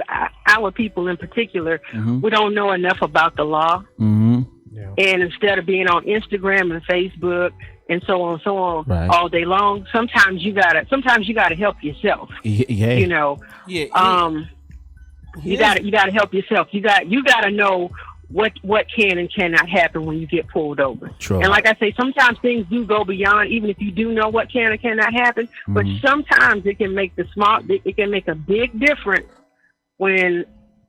our people in particular, we don't know enough about the law. Yeah. And instead of being on Instagram and Facebook and so on all day long, sometimes you gotta help yourself. Yeah. You gotta help yourself. You gotta know what can and cannot happen when you get pulled over. True. And like I say, sometimes things do go beyond, even if you do know what can and cannot happen. But sometimes it can make a big difference when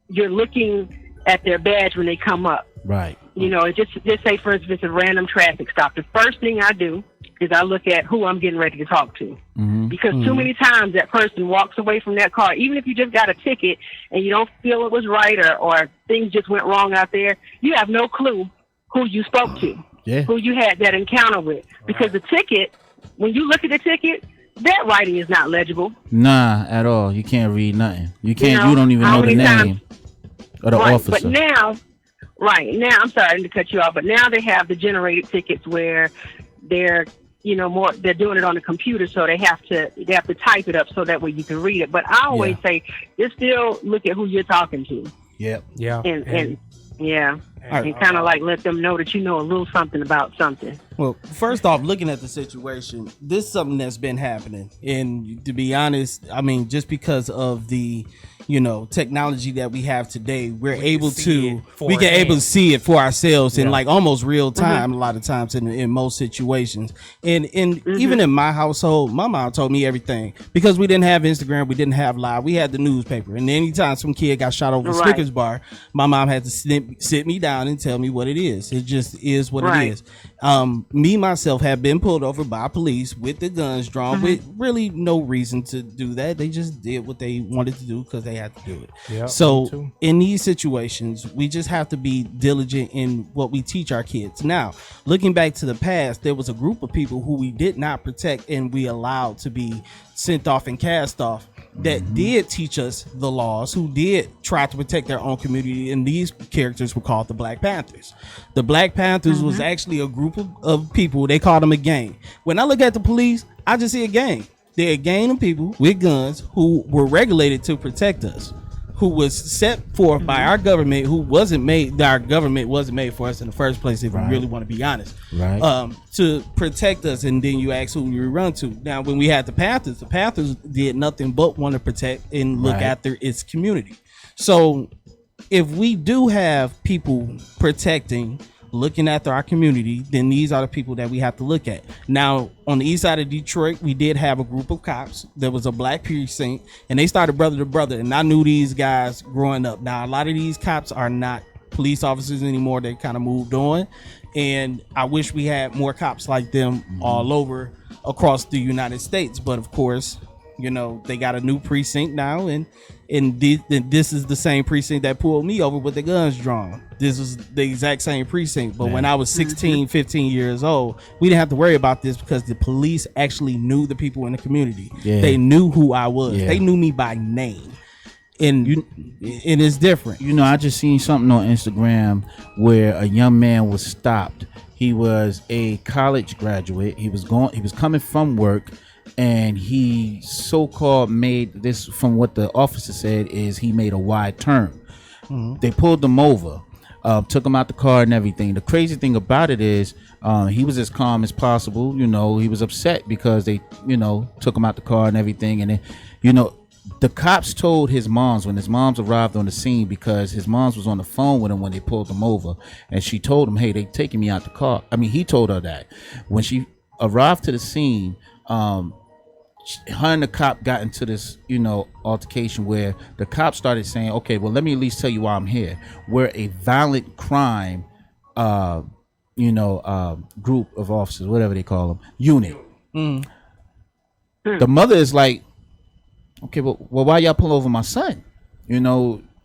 you're looking at their badge when they come up. Right. Just say, for instance, it's a random traffic stop. The first thing I do is I look at who I'm getting ready to talk to. Because too many times that person walks away from that car, even if you just got a ticket and you don't feel it was right or things just went wrong out there, you have no clue who you spoke to, who you had that encounter with. Because the ticket, when you look at the ticket, that writing is not legible. Nah, at all. You can't read nothing. You can't. You don't even know the name of the officer. But now, Right. Now, I'm sorry to cut you off, but now they have the generated tickets where they're, they're doing it on the computer, so they have to type it up so that way you can read it. But I always say, just still look at who you're talking to. Yep. Yeah. And kind of like let them know that you know a little something about something. Well, first off, looking at the situation, this is something that's been happening. And to be honest, I mean, just because of the, technology that we have today, we can able to see it for ourselves in like almost real time a lot of times in most situations. And even in my household, my mom told me everything because we didn't have Instagram, we didn't have Live, we had the newspaper. And anytime some kid got shot over the Snickers bar, my mom had to sit me down and tell me what it is. It just is what it is. Me myself have been pulled over by police with the guns drawn with really no reason to do that. They just did what they wanted to do because they had to do it. Yep, so in these situations, we just have to be diligent in what we teach our kids. Now, looking back to the past, there was a group of people who we did not protect and we allowed to be sent off and cast off that did teach us the laws, who did try to protect their own community, and these characters were called the Black Panthers. The Black Panthers was actually a group of people. They called them a gang. When I look at the police, I just see a gang. They're a gang of people with guns who were regulated to protect us, who was set forth by our government, our government wasn't made for us in the first place, if we really want to be honest, to protect us. And then you ask who you run to. Now, when we had the Panthers did nothing but want to protect and look after its community. So if we do have people protecting, looking after our community, then these are the people that we have to look at. Now, on the east side of Detroit, we did have a group of cops. There was a black precinct, and they started brother to brother, and I knew these guys growing up. Now, a lot of these cops are not police officers anymore. They kind of moved on, and I wish we had more cops like them all over across the United States. But of course, they got a new precinct now, and this is the same precinct that pulled me over with the guns drawn. This was the exact same precinct. But when I was 16, 15 years old, we didn't have to worry about this because the police actually knew the people in the community. They knew who I was. They knew me by name. And it is different. I just seen something on Instagram where a young man was stopped. He was a college graduate. He was coming from work, and he so-called made this, from what the officer said, is he made a wide turn. They pulled him over, took him out the car and everything. The crazy thing about it is he was as calm as possible. He was upset because they, took him out the car and everything. And then, the cops told his moms when his moms arrived on the scene, because his moms was on the phone with him when they pulled him over, and she told him, hey, they taking me out the car. I mean, he told her that. When she arrived to the scene, her and the cop got into this, altercation where the cop started saying, okay, well, let me at least tell you why I'm here. We're a violent crime, group of officers, whatever they call them, unit. The mother is like, okay, well, why y'all pull over my son? And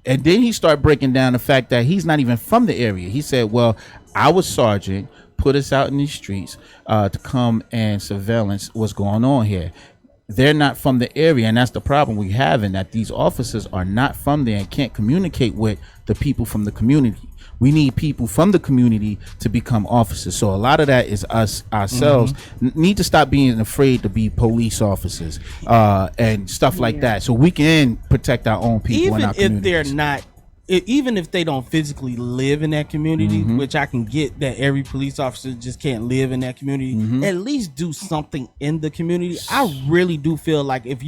then he started breaking down the fact that he's not even from the area. He said, well, our sergeant put us out in these streets to come and surveillance what's going on here. They're not from the area, and that's the problem we have, in that these officers are not from there and can't communicate with the people from the community. We need people from the community to become officers. So a lot of that is us ourselves need to stop being afraid to be police officers and stuff like that, so we can protect our own people in our communities. Even if they don't physically live in that community, which I can get that every police officer just can't live in that community, at least do something in the community. I really do feel like if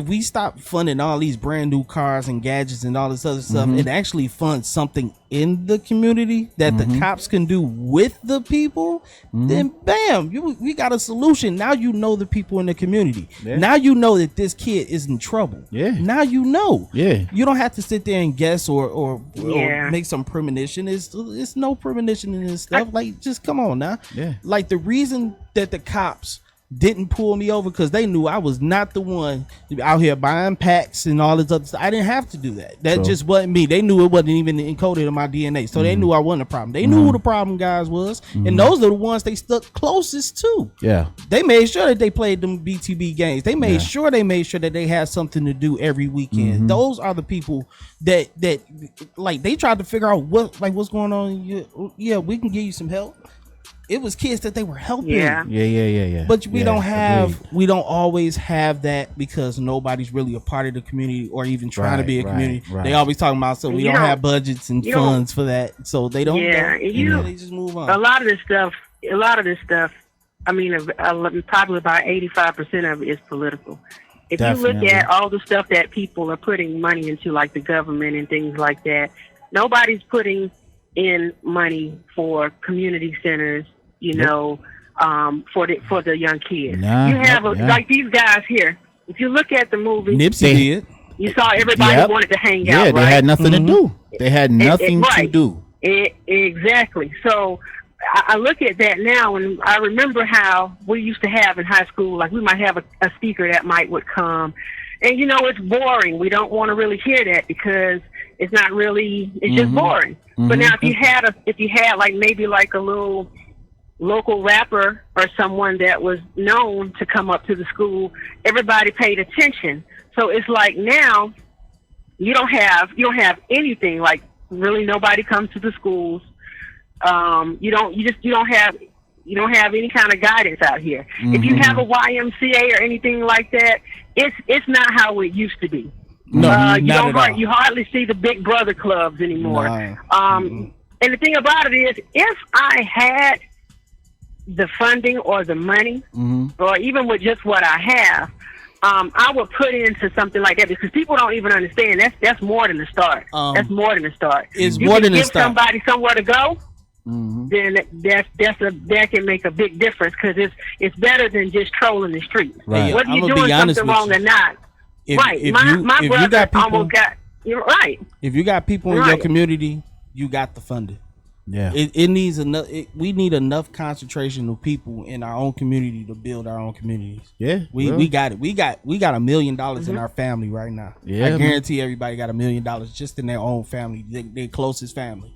we stop funding all these brand new cars and gadgets and all this other stuff and actually fund something in the community that the cops can do with the people, then bam, we got a solution. Now the people in the community. Now that this kid is in trouble. Now you don't have to sit there and guess or make some premonition. It's no premonition in this stuff. Like, just come on now. Like, the reason that the cops didn't pull me over because they knew I was not the one out here buying packs and all this other stuff. I didn't have to do that. That just wasn't me. They knew it wasn't even encoded in my DNA. So they knew I wasn't a problem. They knew who the problem guys was. And those are the ones they stuck closest to. Yeah. They made sure that they played them BTB games. They made sure that they had something to do every weekend. Those are the people that like they tried to figure out what's going on. Yeah, we can give you some help. It was kids that they were helping. Yeah. But we don't always have that because nobody's really a part of the community or even trying to be a community. They always talking about we don't have budgets and funds for that, so they don't. They just move on. A lot of this stuff. I mean, probably about 85% of it is political. If you look at all the stuff that people are putting money into, like the government and things like that, nobody's putting in money for community centers. For the young kids. You have like these guys here. If you look at the movie, Nipsey did. You saw everybody wanted to hang out. Yeah, they had nothing to do. They had nothing to do. Exactly. So I look at that now, and I remember how we used to have in high school. Like we might have a speaker that would come, and it's boring. We don't want to really hear that because it's not really. It's just boring. But now if you had like maybe like a little local rapper or someone that was known to come up to the school, everybody paid attention. So it's like now you don't have anything. Like really nobody comes to the schools. You don't have any kind of guidance out here. If you have a YMCA or anything like that, it's not how it used to be. No, you hardly see the Big Brother clubs anymore. And the thing about it is, if I had the funding or the money, or even with just what I have, I would put into something like that because people don't even understand. That's more than the start. That's more than the start. It's more than the start. Give somebody somewhere to go, then that can make a big difference because it's better than just trolling the streets. Right. Whether you're doing something wrong or not. My brother almost got. You're right. If you got people in your community, you got the funding. Yeah, it needs enough. We need enough concentration of people in our own community to build our own communities. Yeah, we got it. We got $1 million in our family right now. Yeah, I guarantee everybody got $1 million just in their own family, their closest family.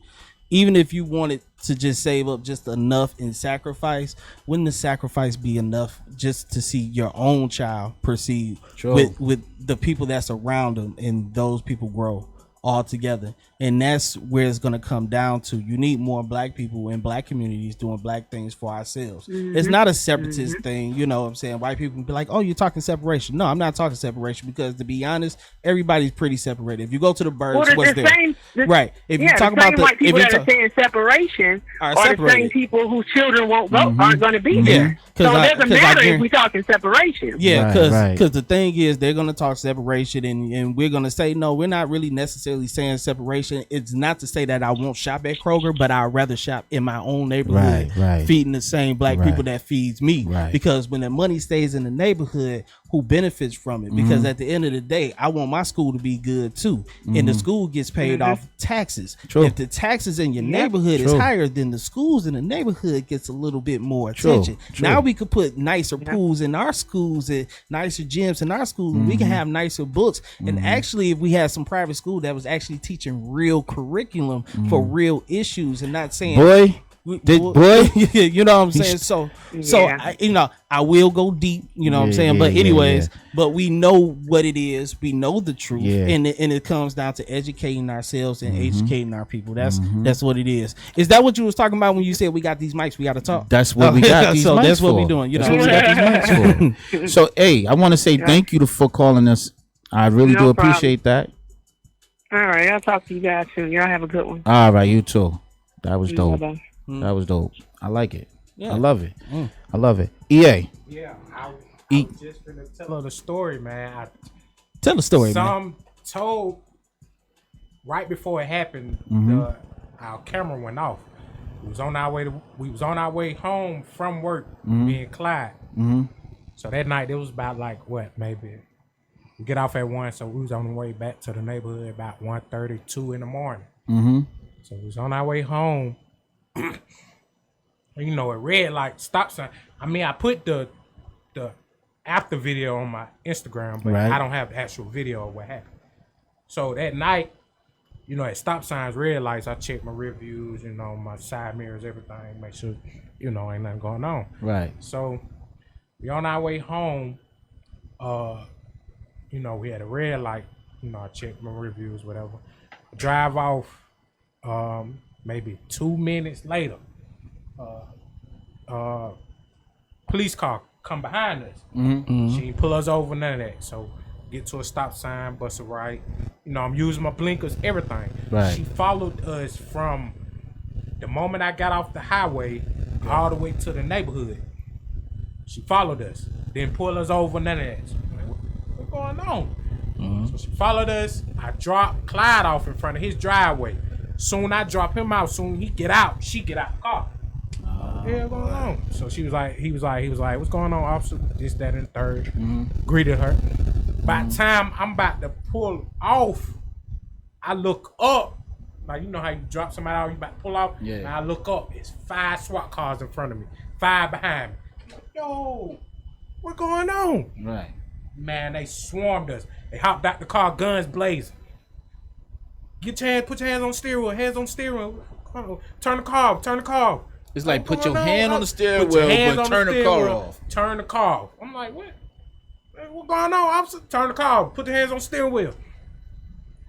Even if you wanted to just save up just enough in sacrifice, wouldn't the sacrifice be enough just to see your own child proceed with the people that's around them and those people grow all together? And that's where it's going to come down to. You need more black people in black communities doing black things for ourselves. It's not a separatist thing, you know what I'm saying? White people be like, oh, you're talking separation. No, I'm not talking separation because, to be honest, everybody's pretty separated. If you go to the birds, what's there? Right. If you talk about the white people that are saying separation are the same people whose children won't vote aren't going to be there. So it doesn't matter if we're talking separation. Yeah, because the thing is, they're going to talk separation, and we're going to say, no, we're not really necessarily saying separation. It's not to say that I won't shop at Kroger, but I'd rather shop in my own neighborhood, feeding the same black people that feeds me. Because when the money stays in the neighborhood, who benefits from it? Because at the end of the day, I want my school to be good too, and the school gets paid off taxes. If the taxes in your neighborhood is higher, then the schools in the neighborhood gets a little bit more attention. Now we could put nicer pools in our schools and nicer gyms in our schools. And we can have nicer books. And actually, if we had some private school that was actually teaching real curriculum for real issues and not saying you know what I'm saying? So I will go deep, you know what I'm saying? But anyways, but we know what it is. We know the truth. And it comes down to educating ourselves and educating our people. That's what it is. Is that what you was talking about when you said we got these mics, we got to talk? That's what we got these so mics that's for. what we doing. You know, that's what we got these mics for. So, hey, I want to say thank you for calling us. I really do appreciate that. All right, I'll talk to you guys soon. Y'all have a good one. All right, you too. That was dope. Bye-bye. That was dope. I like it. I love it. I love it. EA. Yeah, I was just gonna tell her the story, man. Tell the story, man. Told right before it happened, our camera went off. We was on our way home from work, me and Clyde. So that night it was about like maybe we get off at 1, so we was on the way back to the neighborhood about 1:32 in the morning. So we was on our way home. You know, a red light stop sign. I mean, I put the the after video on my Instagram, but Right. I don't have the actual video of what happened. So that night, you know, at stop signs, red lights, I check my rear views, you know, my side mirrors, everything, make sure, you know, ain't nothing going on. Right. So we on our way home, you know, we had a red light, you know, I checked my rear views, whatever. Drive off, maybe 2 minutes later, police car come behind us. Mm-hmm. She ain't pull us over, none of that. So get to a stop sign, bust a right. You know, I'm using my blinkers, everything. Right. She followed us from the moment I got off the highway all the way to the neighborhood. She followed us, didn't pull us over, none of that. So I'm like, what's going on? So she followed us. I dropped Clyde off in front of his driveway. Soon I drop him out. Soon he get out. She get out the car. What the hell going on? So she was like, he was like, what's going on, officer? This, that, and the third. Greeted her. By the time I'm about to pull off, I look up. Like, you know how you drop somebody out, you about to pull off? Yeah. And I look up. It's 5 SWAT cars in front of me. 5 behind me. Yo, what's going on? Right. Man, they swarmed us. They hopped out the car, guns blazing. Get your hands, put your hands on the steering wheel, hands on the steering wheel. Come on, turn the car off, turn the car off. It's like What's put your going hand on? on the steering Put your wheel, hands but on the turn the steering car wheel, off. Turn the car off. I'm like, what? Hey, what's going on, officer? Turn the car off. Put your hands on the steering wheel.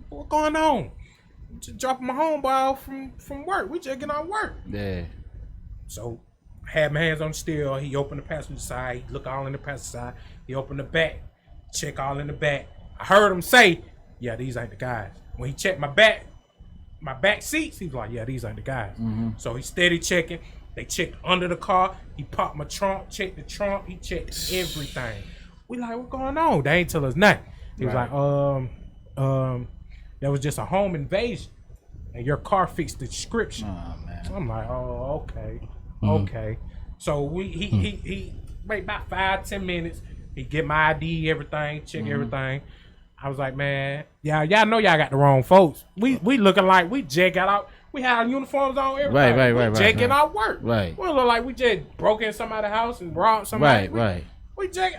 What's going on? Just dropping my homeboy off from work. We just getting out of work. Yeah. So I had my hands on the steering. He opened the passenger side. He looked all in the passenger side. He opened the back. Check all in the back. I heard him say, yeah, these ain't the guys. When he checked my back seats, he was like, yeah, these ain't the guys. So he steady checking. They checked under the car. He popped my trunk, checked the trunk. He checked everything. We like, what's going on? They ain't tell us nothing. He was like, that was just a home invasion. And your car fits the description. Oh, man. So I'm like, oh, okay. Okay. So he wait about 5-10 minutes. He get my ID, everything, check everything. I was like, man, y'all know y'all got the wrong folks. We looking like we just got out. We had our uniforms on, everything. Right. We just getting out work. Right. We look like we just broke in somebody's house and robbed somebody. Right.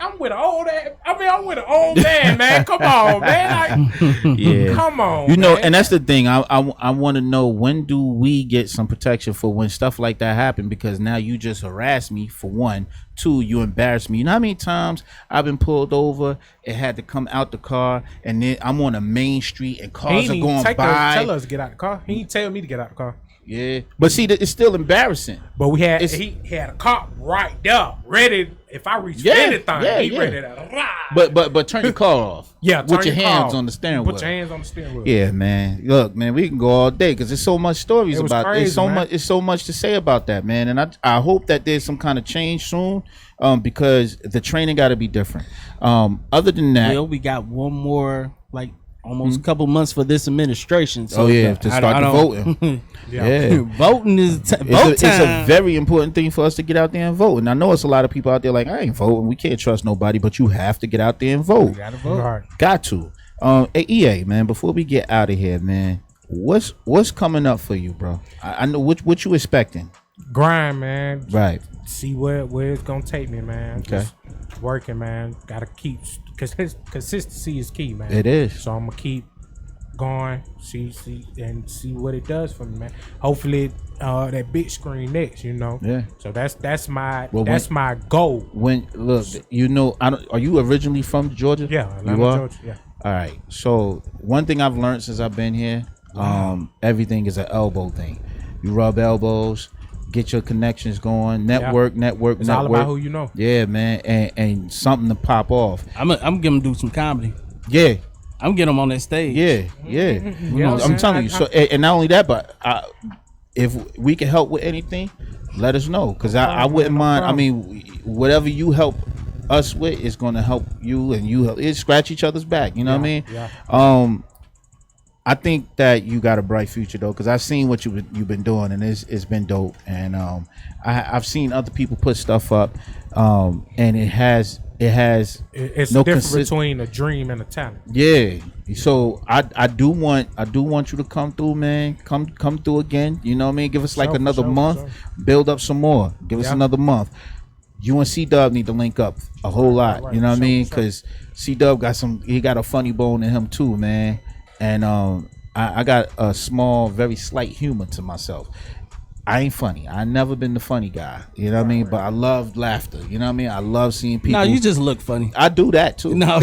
I'm with an old man, man. Come on, man. Like, Yeah. come on. You know, man. and that's the thing. I want to know, when do we get some protection for when stuff like that happen? Because now you just harassed me, for one. 2, you embarrassed me. You know how many times I've been pulled over and had to come out the car, and then I'm on a main street and cars are going by. Tell us to get out the car. He didn't tell me to get out the car. Yeah, but see, it's still embarrassing. But he had a cop right there, ready. If I reach anything, he ready to. But turn your car off. Yeah, with turn your your hands car. on the steering wheel. Put your hands on the steering wheel. Yeah, man. Look, man, we can go all day because there's so much stories It was about. crazy, man. It's so much to say about that, man. And I hope that there's some kind of change soon, because the training got to be different. Other than that, Well, we got one more, like, almost a couple months for this administration. So to start the voting. Yeah. Voting is vote It's a time. very important thing for us to get out there and vote. And I know it's a lot of people out there like, I ain't voting. We can't trust nobody, but you have to get out there and vote. You gotta vote. Right. Got to. Hey, EA, man, before we get out of here, man, what's coming up for you, bro? I know what you expecting. Grind, man. Right. See where it's gonna take me, man. Okay. Just working, man. Gotta keep, because consistency is key, man. It is. So I'm gonna keep going, see what it does for me, man. Hopefully, that big screen next, you know. Yeah. So that's my my goal. When look, you know, are you originally from Georgia? Yeah, Atlanta, you are. Georgia. Yeah. All right. So one thing I've learned since I've been here, everything is an elbow thing. You rub elbows, get your connections going, network. It's all about who you know. Yeah, man, and something to pop off. I'm gonna do some comedy. Yeah. I'm getting them on that stage. Yeah. Mm-hmm. You know, I'm telling you. So, and not only that, but if we can help with anything, let us know, because I wouldn't mind. I mean, whatever you help us with is going to help you, and you help it scratch each other's back. You know what I mean? Yeah. I think that you got a bright future though, because I've seen what you've been doing, and it's been dope. And I've seen other people put stuff up, and it's no the difference between a dream and a talent. Yeah. So I do want you to come through, man. Come through again. You know what I mean? Give us like another month. Build up some more. Give us another month. you and C-Dub need to link up a whole lot. Right. You know what I mean? Because C-Dub he got a funny bone in him too, man. And I got a small, very slight humor to myself. I ain't funny. I never been the funny guy. You know what I mean? But I love laughter. You know what I mean? I love seeing people. No, you just look funny. I do that too. No,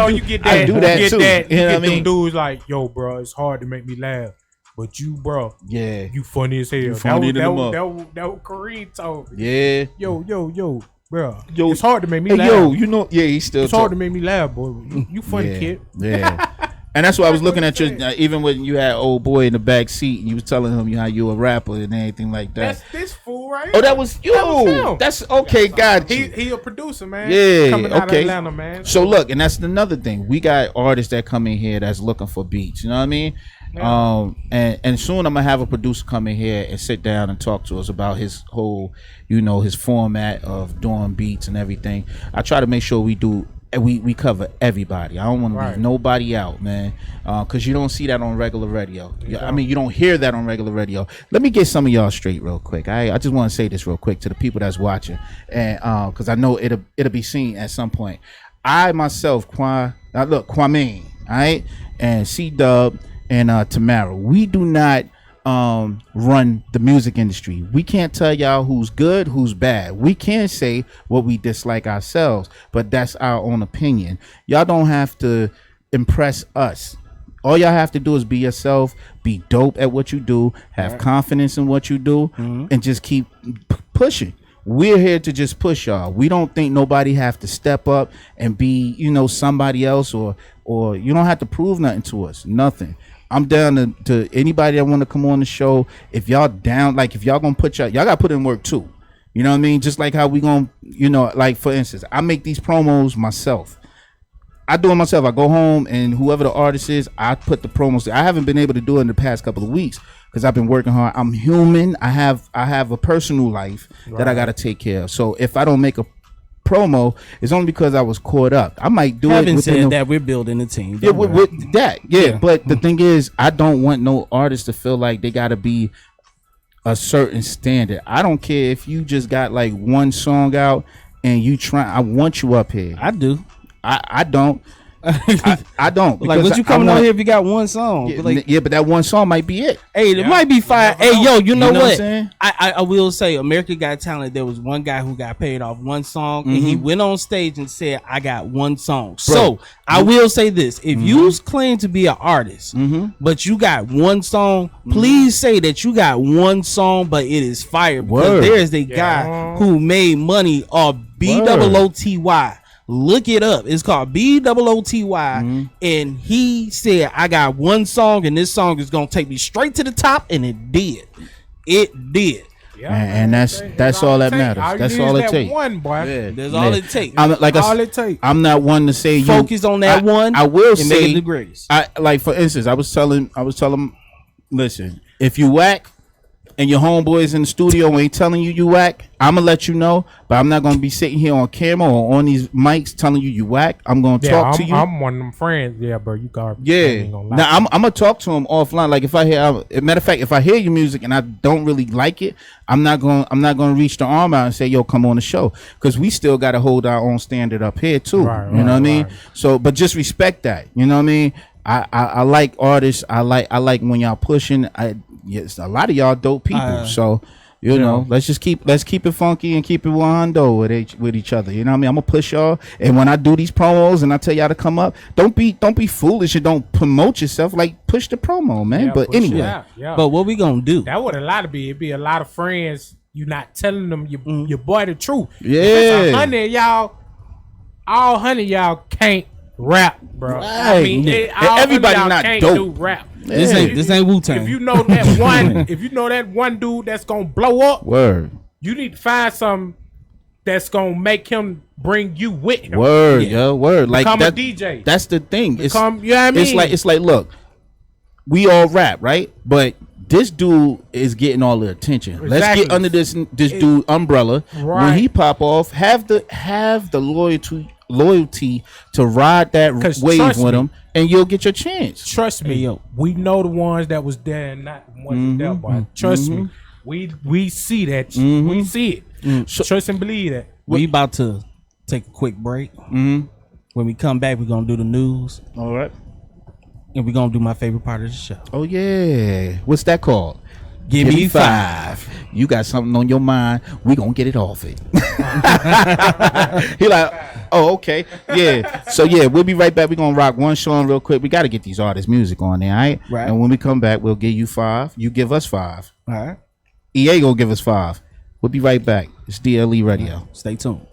you get that. I do that too. You know what I get them mean? dudes like, yo, bro, it's hard to make me laugh. But you, bro, Yeah. you funny as hell. You funny that than a was Kareem told me. Yeah. Yo, bro. Yo, it's hard to make me Hey, laugh. yo, you know, yeah, he's still. It's hard to make me laugh, boy. You funny, Yeah. kid. Yeah. And that's why I was looking at you, even when you had old boy in the back seat, and you was telling him how you a rapper and anything like that. That's this fool right here. Oh, that was you. That was him. That's okay. Got you. He a producer, man. Yeah. Coming out of Okay. Atlanta, man. So look, and that's another thing. We got artists that come in here that's looking for beats. You know what I mean? Yeah. And soon I'm gonna have a producer come in here and sit down and talk to us about his whole, his format of doing beats and everything. I try to make sure we cover everybody. I don't want to leave nobody out, man, because you don't see that on regular radio. I mean, you don't hear that on regular radio. Let me get some of y'all straight real quick. I just want to say this real quick to the people that's watching, and because I know it'll be seen at some point. I myself, Kwame, all right, and C-Dub and Tamara, we do not run the music industry. We can't tell y'all who's good, who's bad. We can say what we dislike ourselves, but that's our own opinion. Y'all don't have to impress us. All y'all have to do is be yourself, be dope at what you do, have confidence in what you do, and just keep pushing. We're here to just push y'all. We don't think nobody have to step up and be, somebody else, or you don't have to prove nothing to us. Nothing. I'm down to anybody that want to come on the show. If y'all down, like if y'all gonna y'all gotta put in work too. You know what I mean? Just like how we gonna, like for instance, I make these promos myself. I do it myself. I go home and whoever the artist is, I put the promos. I haven't been able to do it in the past couple of weeks because I've been working hard. I'm human. I have a personal life that I gotta take care of. So if I don't make a promo, it's only because I was caught up. I might do Having it. said that, we're building a team. Yeah, with that. Yeah, but the thing is, I don't want no artist to feel like they gotta be a certain standard. I don't care if you just got like one song out and you try. I want you up here. I do. I don't. I don't. Like, what you coming on here if you got one song? Yeah, but that one song might be it. Hey, it might be fire. Hey, yo, you know what? I'm I will say, America Got Talent. There was one guy who got paid off one song, and he went on stage and said, "I got one song." So I will say this: if you claim to be an artist, but you got one song, please say that you got one song, but it is fire. Because there is a guy who made money off BOOTY. Look it up. It's called BOOTY, and he said, "I got one song, and this song is gonna take me straight to the top," and it did. It did. Yeah, and that's all that matters. That's all it takes. One, boy. Yeah, that's all it takes. I'm not one to say focus on that one. I will and say make it the greatest. Like for instance, I was telling, listen, if you whack and your homeboys in the studio ain't telling you whack, I'm gonna let you know, but I'm not gonna be sitting here on camera or on these mics telling you whack. I'm gonna talk to you. I'm one of them friends. Yeah, bro, you got. Yeah. Now I'm gonna talk to him offline. Like if I hear, matter of fact, if I hear your music and I don't really like it, I'm not gonna reach the arm out and say, "Yo, come on the show," because we still gotta hold our own standard up here too. You know what I mean? So, but just respect that. You know what I mean? I like artists. I like when y'all pushing. Yes, a lot of y'all dope people. So you know, let's keep it funky and keep it 100 with each other. You know what I mean? I'm gonna push y'all, and when I do these promos and I tell y'all to come up, don't be foolish and don't promote yourself. Like push the promo, man. But anyway, but what we gonna do? That would it'd be a lot of friends. You not telling them your boy the truth. Yeah, 100 y'all, all 100 y'all can't rap, bro. Right. I mean, everybody not can't dope. do rap. This ain't Wu-Tang. If you know that one, dude that's gonna blow up, you need to find something that's gonna make him bring you with him. Word. Like become that, a DJ. That's the thing. You know what I mean? It's like, look, we all rap, right? But this dude is getting all the attention. Exactly. Let's get under this dude umbrella. Right. When he pop off, have the loyalty to ride that wave with him, and you'll get your chance. Trust me, we know the ones that was there and not the ones that boy. Trust me, we see that. We see it. Trust and believe that. We about to take a quick break. Mm-hmm. When we come back, we're gonna do the news. All right. And we're gonna do my favorite part of the show. Oh yeah. What's that called? Give me five. You got something on your mind. We gonna get it off it. He like, oh, okay. Yeah. So yeah, we'll be right back. We're gonna rock one song real quick. We gotta get these artists' music on there, all right? Right. And when we come back, we'll give you 5. You give us 5. All right. EA gonna give us 5. We'll be right back. It's DLE Radio. Stay tuned.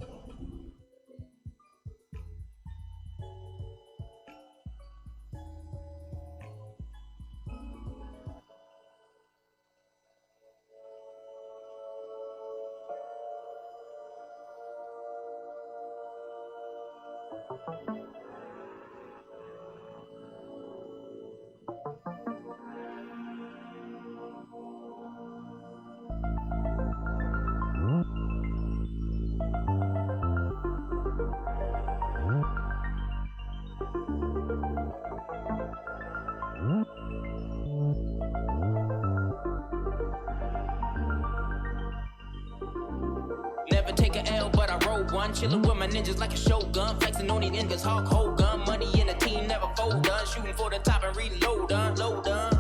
Never take a L, but I roll one. Chillin' with my ninjas like a shogun. Flexing on these niggas, Hulk Hogan. Money in the team, never fold done. Shooting for the top and reload done, load done.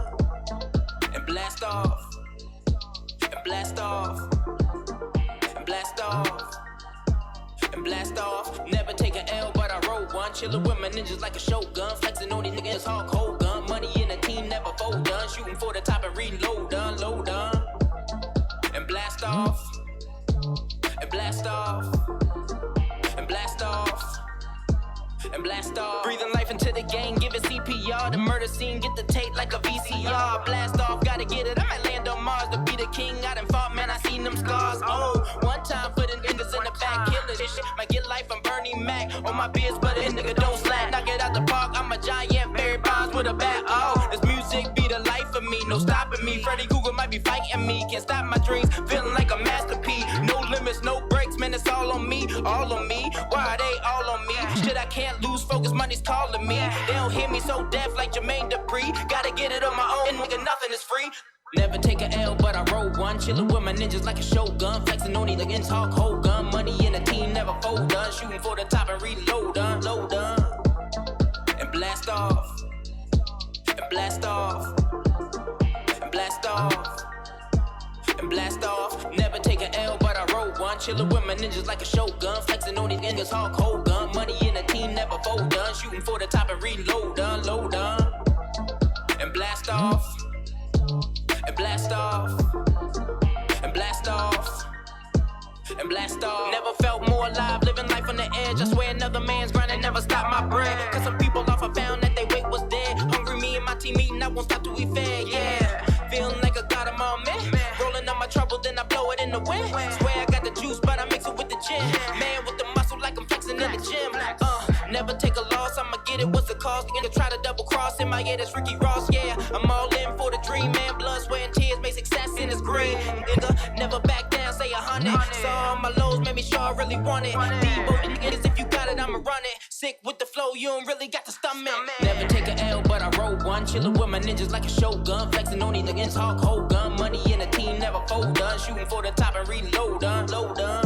And blast off. And blast off. And blast off. And blast off. Never take a L, but I roll one. Chillin' with my ninjas like a shogun. Flexing on these niggas, Hulk Hogan. Money in the team, never fold done. Shooting for the top and reload done, load done. And blast off. And blast off, and blast off, and blast off. Breathing life into the game, give it CPR. The murder scene, get the tape like a VCR. Blast off, gotta get it. I might land on Mars to be the king. I done fought, man, I seen them scars. Oh, one time for the niggas in the back, killing this shit. Might get life, I'm Bernie Mac. On my biz, but a nigga don't slack. Knock it out the park, I'm a giant, Barry Bonds with a bat. Oh, this music be the life of me, no stopping me. Freddy Cougar might be fighting me, can't stop my dreams. Feeling like a masterpiece, no limits, no breaks, man, it's all on me, all on me. Why are they all on me? Shit, I can't lose focus, money's calling me. They don't hear me so deaf like Jermaine Dupri. Gotta get it on my own, nigga, nothing is free. Never take a L, but I roll one. Chillin' with my ninjas like a shogun. Flexing on these niggas, Hulk Hogan. Money in the team, never fold done. Shooting for the top and reload done, load done. And blast off. And blast off. And blast off. And blast off. Never take a L, but I roll one. Chillin' with my ninjas like a shogun. Flexing on these niggas, Hulk Hogan. Money in the team, never fold done. Shooting for the top and reload done, load done. And blast off. And blast off. And blast off. And blast off. Never felt more alive, living life on the edge. I swear another man's grind and never stop my bread. Cause some people off I found that they weight was dead. Hungry, me and my team eating, I won't stop till we fed, yeah. Feeling like I got them all, man. Rolling on my trouble, then I blow it in the wind. Swear I got the juice, but I mix it with the gin. Man with the muscle like I'm flexing in the gym. Never take a loss, I'ma get it, what's the cost? Nigga try to double cross in my head, that's Ricky Ross, yeah. I'm all in for the dream, man. Blood, sweat, and tears make success in this green. Nigga, never back down, say 100. Saw all my lows, made me sure I really want it. Debo, the niggas, if you got it, I'ma run it. Sick with the flow, you don't really got the stomach. Never take a L, but I roll one. Chillin' with my ninjas like a shogun. Flexing on these niggas, Hulk Hogan. Money in the team, never fold done. Shooting for the top and reload done, load done.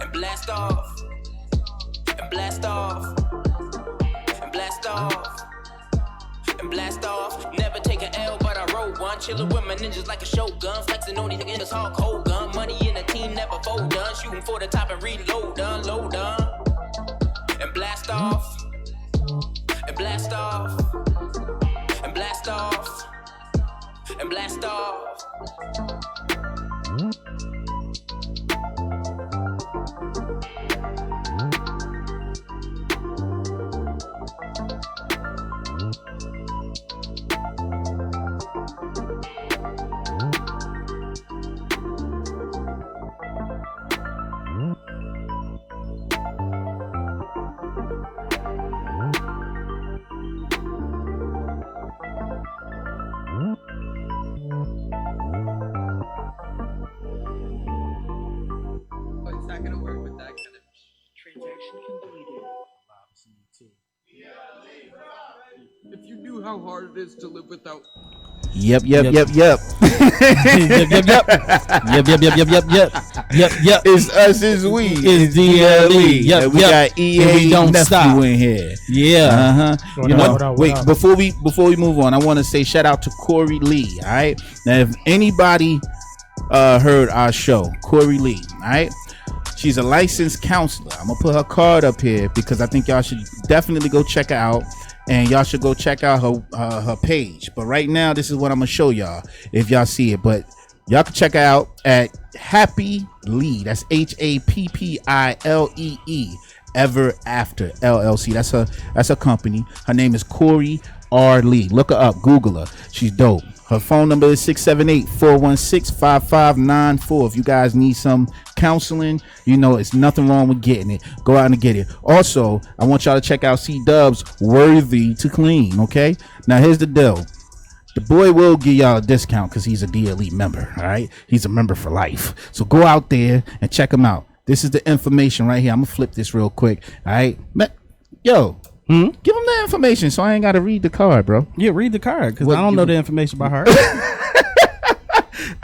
And blast off. And blast off. And blast off. And blast off. Never take a L, but I roll one. Chillin' with my ninjas like a shogun. Flexing on these niggas, Hulk Hogan. Money in the team, never fold done. Shooting for the top and reload done, load done. And blast off. And blast off. And blast off. And blast off. It's not gonna work with that kind of Transaction completed. If you knew how hard it is to live without Yep. Yep. Yep. It's us, it's we. It's DLE. Yep. And we got EA and we don't nephew stop in here. Yeah. You know, wait, before we move on, I want to say shout out to Corey Lee. All right. Now, if anybody heard our show, Corey Lee, all right. She's a licensed counselor. I'm gonna put her card up here because I think y'all should definitely go check her out, and y'all should go check out her page. But right now, this is what I'm gonna show y'all if y'all see it. But y'all can check her out at Happy Lee. That's HAPPILEE Ever After LLC. That's her company. Her name is Corey R. Lee. Look her up. Google her. She's dope. Her phone number is 678-416-5594. If you guys need some counseling, you know, it's nothing wrong with getting it. Go out and get it. Also, I want y'all to check out C-Dub's Worthy to Clean, okay? Now, here's the deal. The boy will give y'all a discount because he's a DLE member, all right? He's a member for life. So go out there and check him out. This is the information right here. I'm going to flip this real quick, all right? Yo. Give him the information so I ain't got to read the card, bro. Yeah, read the card because I don't know the information by heart.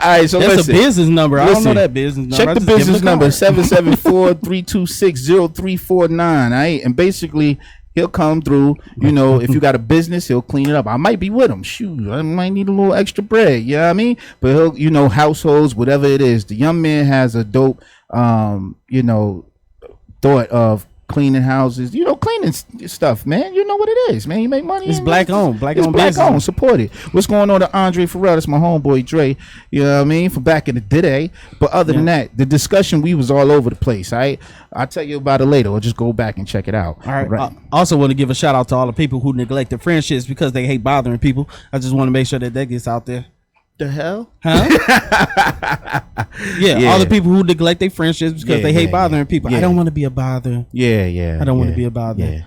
All right, so that's a business number. I don't know that business number. Check the business number, 774-326-0349. All right, and basically he'll come through. You know, if you got a business, he'll clean it up. I might be with him. Shoot, I might need a little extra bread. You know what I mean? But he'll, you know, households, whatever it is. The young man has a dope, you know, thought of cleaning houses, you know, cleaning stuff, man. You know what it is, man. You make money. It's black owned. Black owned. Business. Support it. What's going on to Andre Farrell? That's my homeboy Dre. You know what I mean? From back in the day. But other than that, the discussion, we was all over the place. All right. I'll tell you about it later. Or just go back and check it out. All right. I also want to give a shout out to all the people who neglect their friendships because they hate bothering people. I just want to make sure that gets out there. The hell? Huh? yeah, all the people who neglect their friendships because they hate bothering people. I don't want to be a bother. I don't want to be a bother. Yeah.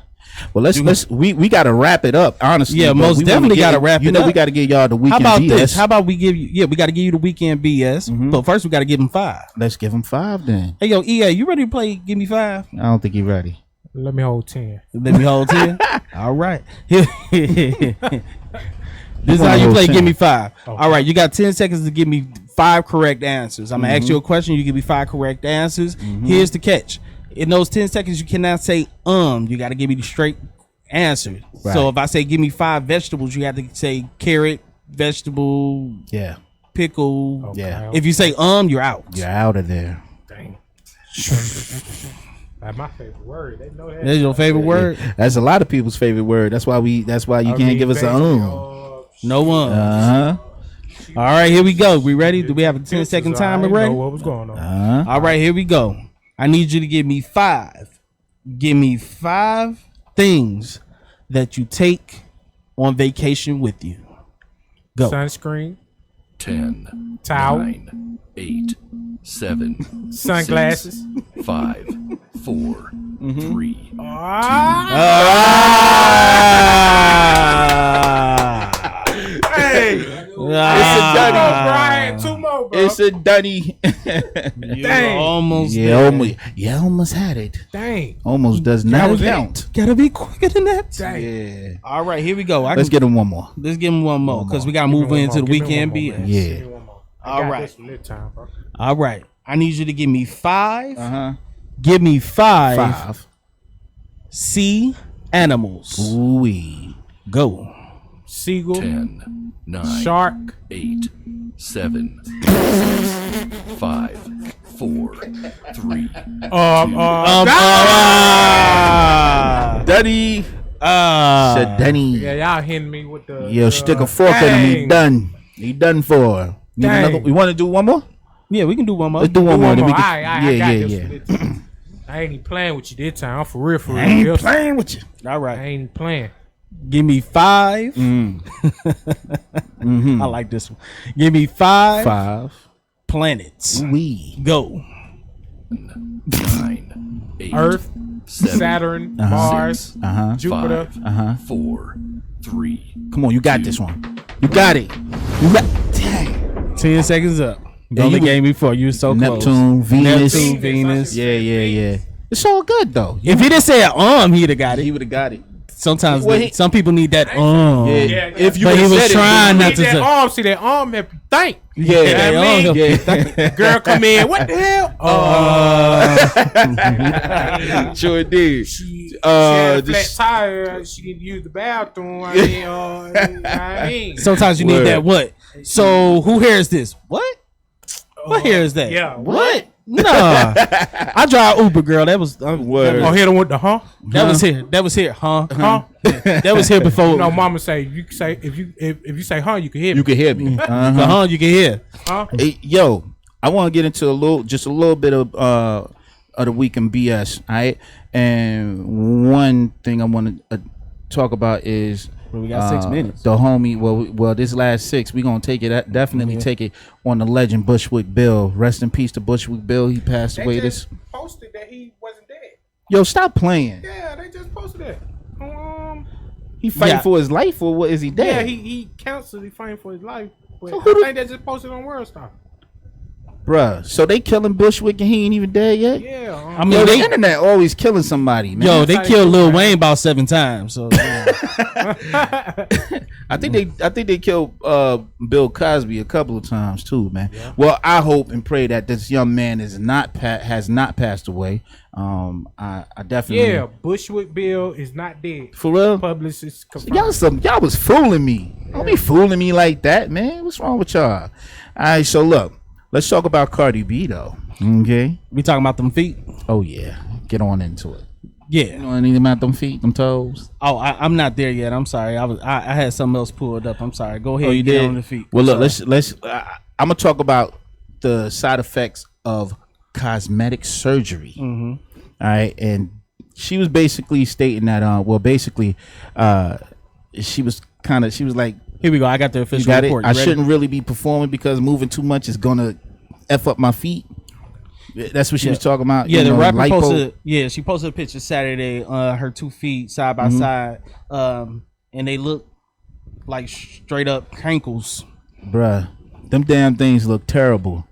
Well, we got to wrap it up, honestly. Yeah, most definitely got to wrap it up. You know, we got to get y'all the weekend BS. How about this? How about we give you? Yeah, we got to give you the weekend BS. But first, we got to give him 5. Let's give him 5 then. Hey, yo, EA, you ready to play? Give me 5. I don't think you're ready. Let me hold 10. Let me hold 10. All right. This is how you play. Give me 5. Okay. All right, you got 10 seconds to give me 5 correct answers. I'm gonna ask you a question. You give me 5 correct answers. Here's the catch: in those 10 seconds, you cannot say You got to give me the straight answer. Right. So if I say give me 5 vegetables, you have to say carrot, vegetable, pickle. Okay. Yeah. If you say you're out. You're out of there. Dang. That's my favorite word. They know that. That's your favorite word. That's a lot of people's favorite word. That's why you can't give us a No one. All right, here we go. We ready? Do we have a 10-second timer ready? Know what was going on? All right, here we go. I need you to give me 5. Give me 5 things that you take on vacation with you. Go. Sunscreen. 10. Towel. 9. 8. 7. Sunglasses. 6, 5. 4. 3. 2. Hey, it's a dunny, Brian. 2 more, bro. It's a dunny. Dang. Almost had it. Dang. Almost does not count. Gotta be quicker than that. Dang. Yeah. All right, here we go. Let's get him one more. Let's give him one more because we gotta move into the weekend BS. Yeah. All right. Time, bro. All right. I need you to give me 5. Give me 5 sea animals. Ooh-wee. Go. Seagull. 10. 9. Shark. 8. 7. 5. 4. 3. Dunny. Said Dunny. Yeah, y'all hitting me with the. Yo, stick a fork in him. He done. He done for. Need another? We want to do one more? Yeah, we can do one more. Let's do one more. Yeah. I ain't even playing with you this time. I'm for real. I ain't playing with you. All right. I ain't playing. Give me 5. I like this one. Give me 5 planets. We go. 9. 8. Earth. 7, Saturn. Mars. Jupiter. 5, 4. 3. Come on, you got this one. You got it. Dang. 10 seconds up. You only gave me 4. You were so Neptune, close. Venus. Yeah. It's all good though. If he didn't say he'd have got it. He would have got it. Sometimes Well, some people need that. Yeah. If you but he would've was said it, trying not to that say. arm, see that arm make you think. Yeah, You know what I mean? yeah. Girl come in, what the hell? Sure did. She had a flat just- tire. She need to use the bathroom. I mean, you know what I mean? Sometimes you need that. What? So who hears this? What? What hears that? Yeah. What? Nah, I drive Uber, girl. That was Word. Oh, hit him with the huh? That was here. That was here, huh? Huh? That was here before. You know, mama say you can say if you say huh, you can hear me. You can hear me. Uh-huh, you can hear. Huh? Hey, yo, I want to get into a little bit of the week in BS. All right, and one thing I want to talk about is we got 6 minutes. The homie. Well, this last 6, we gonna take it. Definitely take it on the legend Bushwick Bill. Rest in peace to Bushwick Bill. He passed away. Just posted that he wasn't dead. Yo, stop playing. Yeah, they just posted that. He fighting for his life, or what? Is he dead? Yeah, he counseled. He fighting for his life. But So I who think they just posted on World Star. Bruh, so they killing Bushwick and he ain't even dead yet? Yeah. I mean, Yo, the they, internet always killing somebody, man. yo, they killed Lil Wayne about 7 times. So I think they killed Bill Cosby a couple of times too, man. Yeah. Well, I hope and pray that this young man has not passed away. I definitely Bushwick Bill is not dead. For real? Publicists confirmed. Y'all was fooling me. Don't be fooling me like that, man. What's wrong with y'all? All right, so look, let's talk about Cardi B though. Okay, we talking about them feet. Oh yeah, get on into it. Yeah, you know anything about them feet, them toes? Oh, I'm not there yet. I'm sorry. I had something else pulled up. I'm sorry. Go ahead. Oh, you get did? on the feet. Well, look, let's. I'm gonna talk about the side effects of cosmetic surgery. Mm-hmm. All right, and she was basically stating that. She was like, here we go. I got the official report. I shouldn't really be performing because moving too much is gonna f up my feet. That's what she was talking about. Yeah, the rapper lipo. posted. Yeah, she posted a picture Saturday. Her 2 feet side by side, and they look like straight up cankles. Bruh, them damn things look terrible.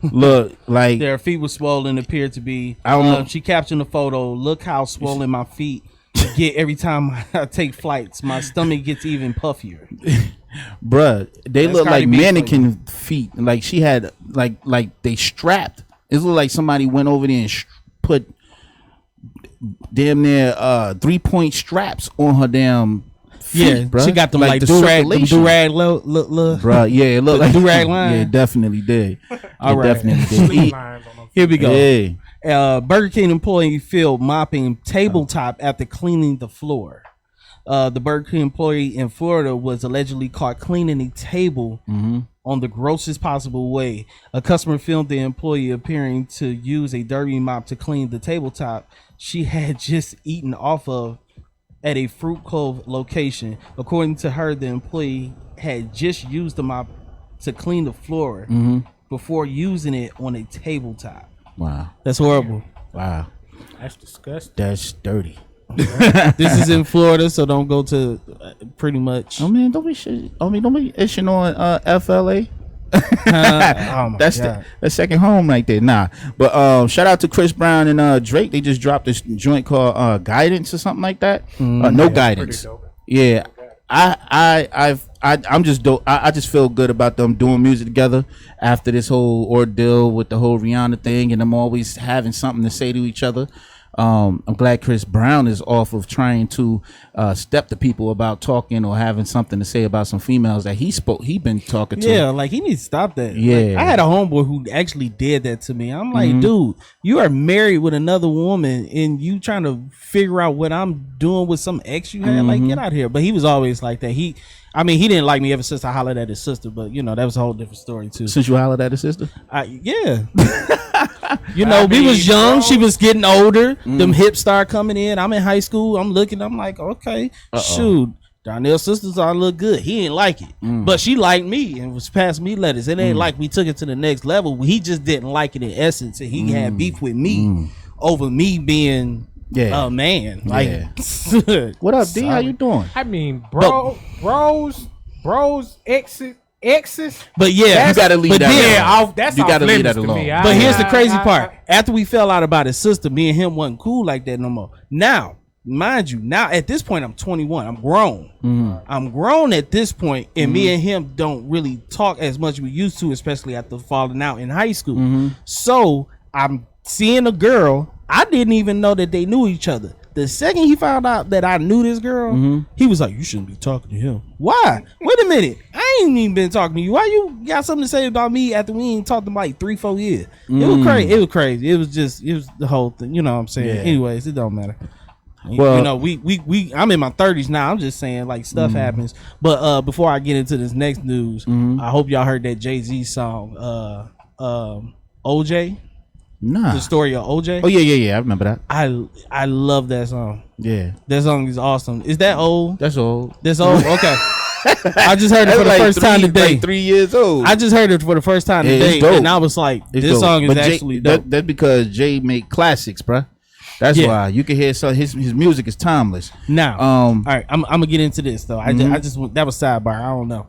Look like their feet were swollen. Appeared to be. I don't know. She captioned the photo. Look how swollen my feet get every time I take flights. My stomach gets even puffier. Bruh, they That's look Cardi like B mannequin feet. Like she had like they strapped. It looked like somebody went over there and put damn near 3-point straps on her damn feet, Yeah, bruh. she got them like the do-rag circulation. Bruh, yeah, it looked like do-rag line. Yeah, it definitely did. All right. Definitely did. Here we go. Yeah. Burger King employee filmed mopping tabletop after cleaning the floor. The Burger King employee in Florida was allegedly caught cleaning a table on the grossest possible way. A customer filmed the employee appearing to use a dirty mop to clean the tabletop she had just eaten off of at a Fruit Cove location. According to her, the employee had just used the mop to clean the floor before using it on a tabletop. Wow. That's horrible. Wow. That's disgusting. That's dirty. This is in Florida, so don't go to pretty much. Oh man, don't be itching on FLA. Oh That's the second home right there. Nah, but shout out to Chris Brown and Drake. They just dropped this joint called Guidance or something like that. No Guidance. Yeah, I'm just dope. I just feel good about them doing music together after this whole ordeal with the whole Rihanna thing, and them always having something to say to each other. I'm glad Chris Brown is off of trying to step to people about talking or having something to say about some females that he been talking to. Yeah, like he needs to stop that. Yeah. Like, I had a homeboy who actually did that to me. I'm like, dude, you are married with another woman and you trying to figure out what I'm doing with some ex you had. Like, get out of here. But he was always like that. He didn't like me ever since I hollered at his sister, but that was a whole different story too. Since you hollered at his sister? Yeah. We was young. She was getting older. Them hips start coming in. I'm in high school. I'm looking. I'm like, okay, shoot. Darnell's sisters all look good. He didn't like it, but she liked me and was passing me letters. It ain't like we took it to the next level. He just didn't like it in essence, and he had beef with me over me being a man. Like, what up, D? How you doing? I mean, bros, exes. But yeah, you gotta leave that alone. That's you gotta leave that to alone. me. But here's the crazy part. After we fell out about his sister, me and him wasn't cool like that no more. Now mind you, now at this point I'm 21. I'm grown. I'm grown at this point, and me and him don't really talk as much as we used to, especially after falling out in high school. So I'm seeing a girl. I didn't even know that they knew each other. The second he found out that I knew this girl, he was like, "You shouldn't be talking to him." Why? Wait a minute. I ain't even been talking to you. Why you got something to say about me after we ain't talked in like 3-4 years? It was crazy. It was crazy. It was the whole thing. You know what I'm saying? Yeah. Anyways, it don't matter. Well, you know, we I'm in my 30s now. I'm just saying, like, stuff happens. But before I get into this next news, I hope y'all heard that Jay-Z song, OJ. Nah. The story of OJ. Oh yeah. I remember that. I love that song. Yeah. That song is awesome. Is that old? That's old. That's old. Okay. I just heard it for the first time today. Like 3 years old. I just heard it for the first time today, and I was like, "This song is actually dope." That's because Jay make classics, bruh. That's why you can hear his music is timeless. Now, all right, I'm gonna get into this though. I just that was sidebar. I don't know.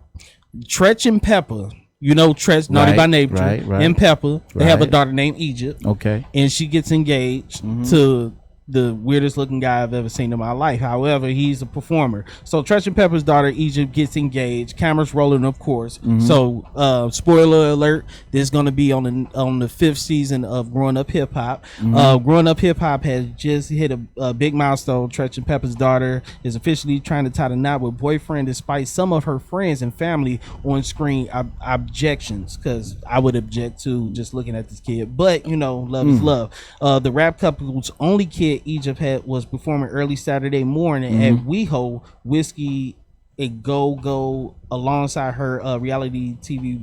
Tretch and Pepper. You know Tretch, Naughty by Nature, and Pepper. They have a daughter named Egypt. Okay. And she gets engaged to the weirdest looking guy I've ever seen in my life. However, he's a performer. So Tretch and Pepper's daughter Egypt gets engaged. Cameras rolling, of course. So spoiler alert: this is going to be on the 5th season of Growing Up Hip Hop. Growing Up Hip Hop has just hit a big milestone. Tretch and Pepper's daughter is officially trying to tie the knot with boyfriend, despite some of her friends and family on screen objections. Because I would object to just looking at this kid. But you know, love is love. The rap couple's only kid Egypt was performing early Saturday morning at WeHo Whiskey a Go alongside her reality TV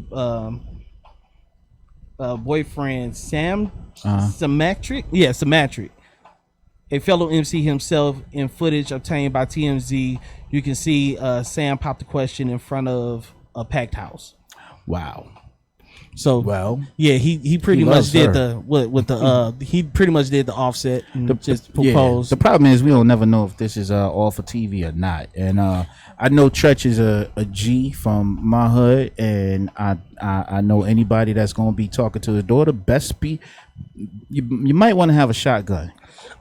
boyfriend Sam Symmetric. Yeah, Symmetric. A fellow MC himself. In footage obtained by TMZ, you can see Sam pop the question in front of a packed house. Wow. So yeah, he pretty much did he pretty much did the Offset and just proposed. Yeah. The problem is we don't never know if this is all for TV or not. And I know Tretch is a G from my hood, and I know anybody that's gonna be talking to his daughter. Best be you might want to have a shotgun.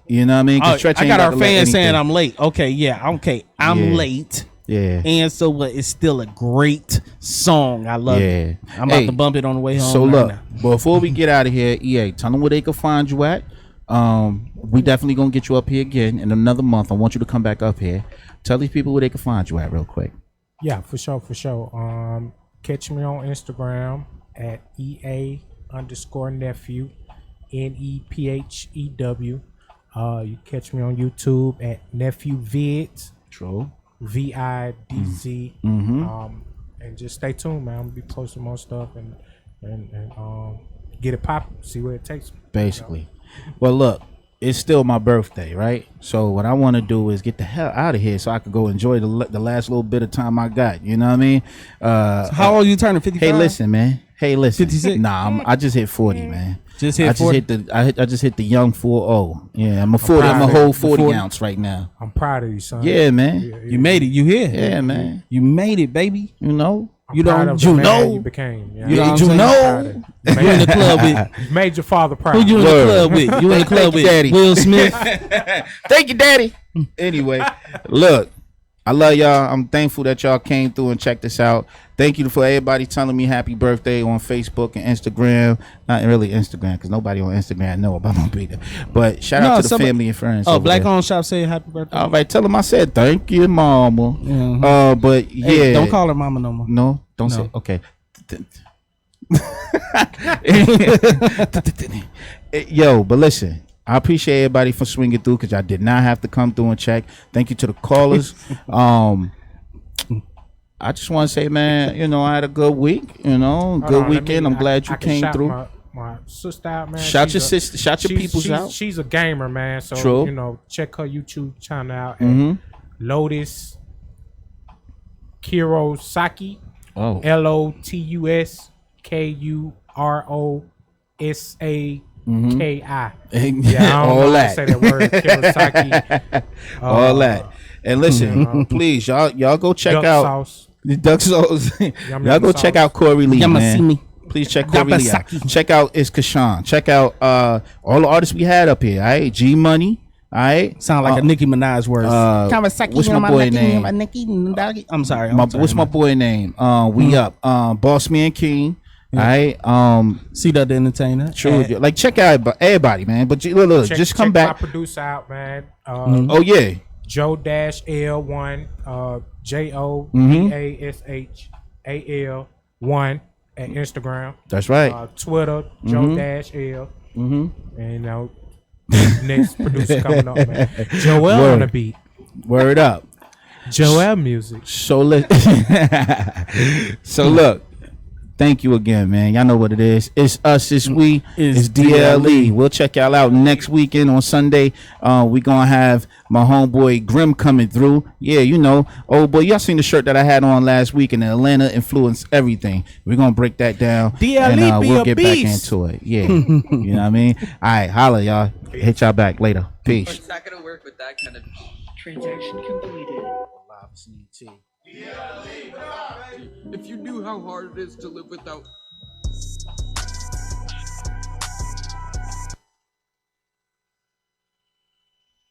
You know what I mean? I got our fans saying I'm late. Okay, yeah, okay, I'm late. Yeah. And so what? It's still a great song. I love it. I'm about to bump it on the way home. So look, before we get out of here, EA, tell them where they can find you at. We definitely gonna get you up here again in another month. I want you to come back up here. Tell these people where they can find you at real quick. Yeah, for sure. Catch me on Instagram at EA_nephew, NEPHEW. You catch me on YouTube at Nephew Vids. True. VIDZ. And just stay tuned, man. I'm gonna be posting more stuff and get it popping. See where it takes me. Basically. Well, look, it's still my birthday, right? So what I want to do is get the hell out of here so I could go enjoy the last little bit of time I got. You know what I mean? So how old are you turning? 55? Hey, listen, man. 56? Nah, I just hit 40, man. Just hit 40? I just hit the young 40. Yeah, I'm a 40. I'm a whole 40 ounce right now. I'm proud of you, son. Yeah, man. You made it. You here? Yeah, man. You made it, baby. You know. You don't. You know. You became. You know. You in the club with. You made your father proud. Who you in the club with? You in the club with Daddy. Will Smith. Thank you, Daddy. Anyway, look. I love y'all. I'm thankful that y'all came through and checked this out. Thank you for everybody telling me happy birthday on Facebook and Instagram. Not really Instagram, because nobody on Instagram know about my birthday. But shout out to the family and friends. Oh, Black Owned Shop say happy birthday. All right, tell them I said thank you, mama. But yeah, hey, don't call her mama no more. No, don't say. Okay. Yo, but listen. I appreciate everybody for swinging through because I did not have to come through and check. Thank you to the callers. I just want to say, man, you know, I had a good week. You know, good weekend. I'm glad you came through. My sister out, man. Shout your sister. Shout your peoples out. She's a gamer, man. So True. You know, check her YouTube channel out. At Lotus Kurosaki. Oh. LOTUSKUROSAKI. Yeah, all that. Say that word, Kurosaki. All that. And listen, please, y'all go check out the duck sauce. Y'all go check out Corey Lee, man. Please check Corey Lee out. Check out Is Kashan. Check out all the artists we had up here. All right, G Money. right. Sound like a Nicki Minaj word. What's my boy name? I'm sorry. What's my boy name? We up. Boss Man King. All right. See that the entertainer. True. Like check out everybody, man. But look, just come back. My producer out, man. Oh yeah. Joe-Al1. JODASHAL1 at Instagram. That's right. Twitter. Joe-Al. And you know, next producer coming up, man. Joel on the beat. Word up. Joel music. So look. Thank you again, man. Y'all know what it is. It's us, it's we, it's DLE. We'll check y'all out next weekend on Sunday. We gonna have my homeboy Grim coming through. Yeah, you know. Oh boy, y'all seen the shirt that I had on last week, and Atlanta influenced everything. We're gonna break that down. DLE and be we'll a get beast. back into it. Yeah. You know what I mean? All right, holla, y'all. Hit y'all back later. Peace. It's not gonna work with that kind of transaction completed. If you knew how hard it is to live without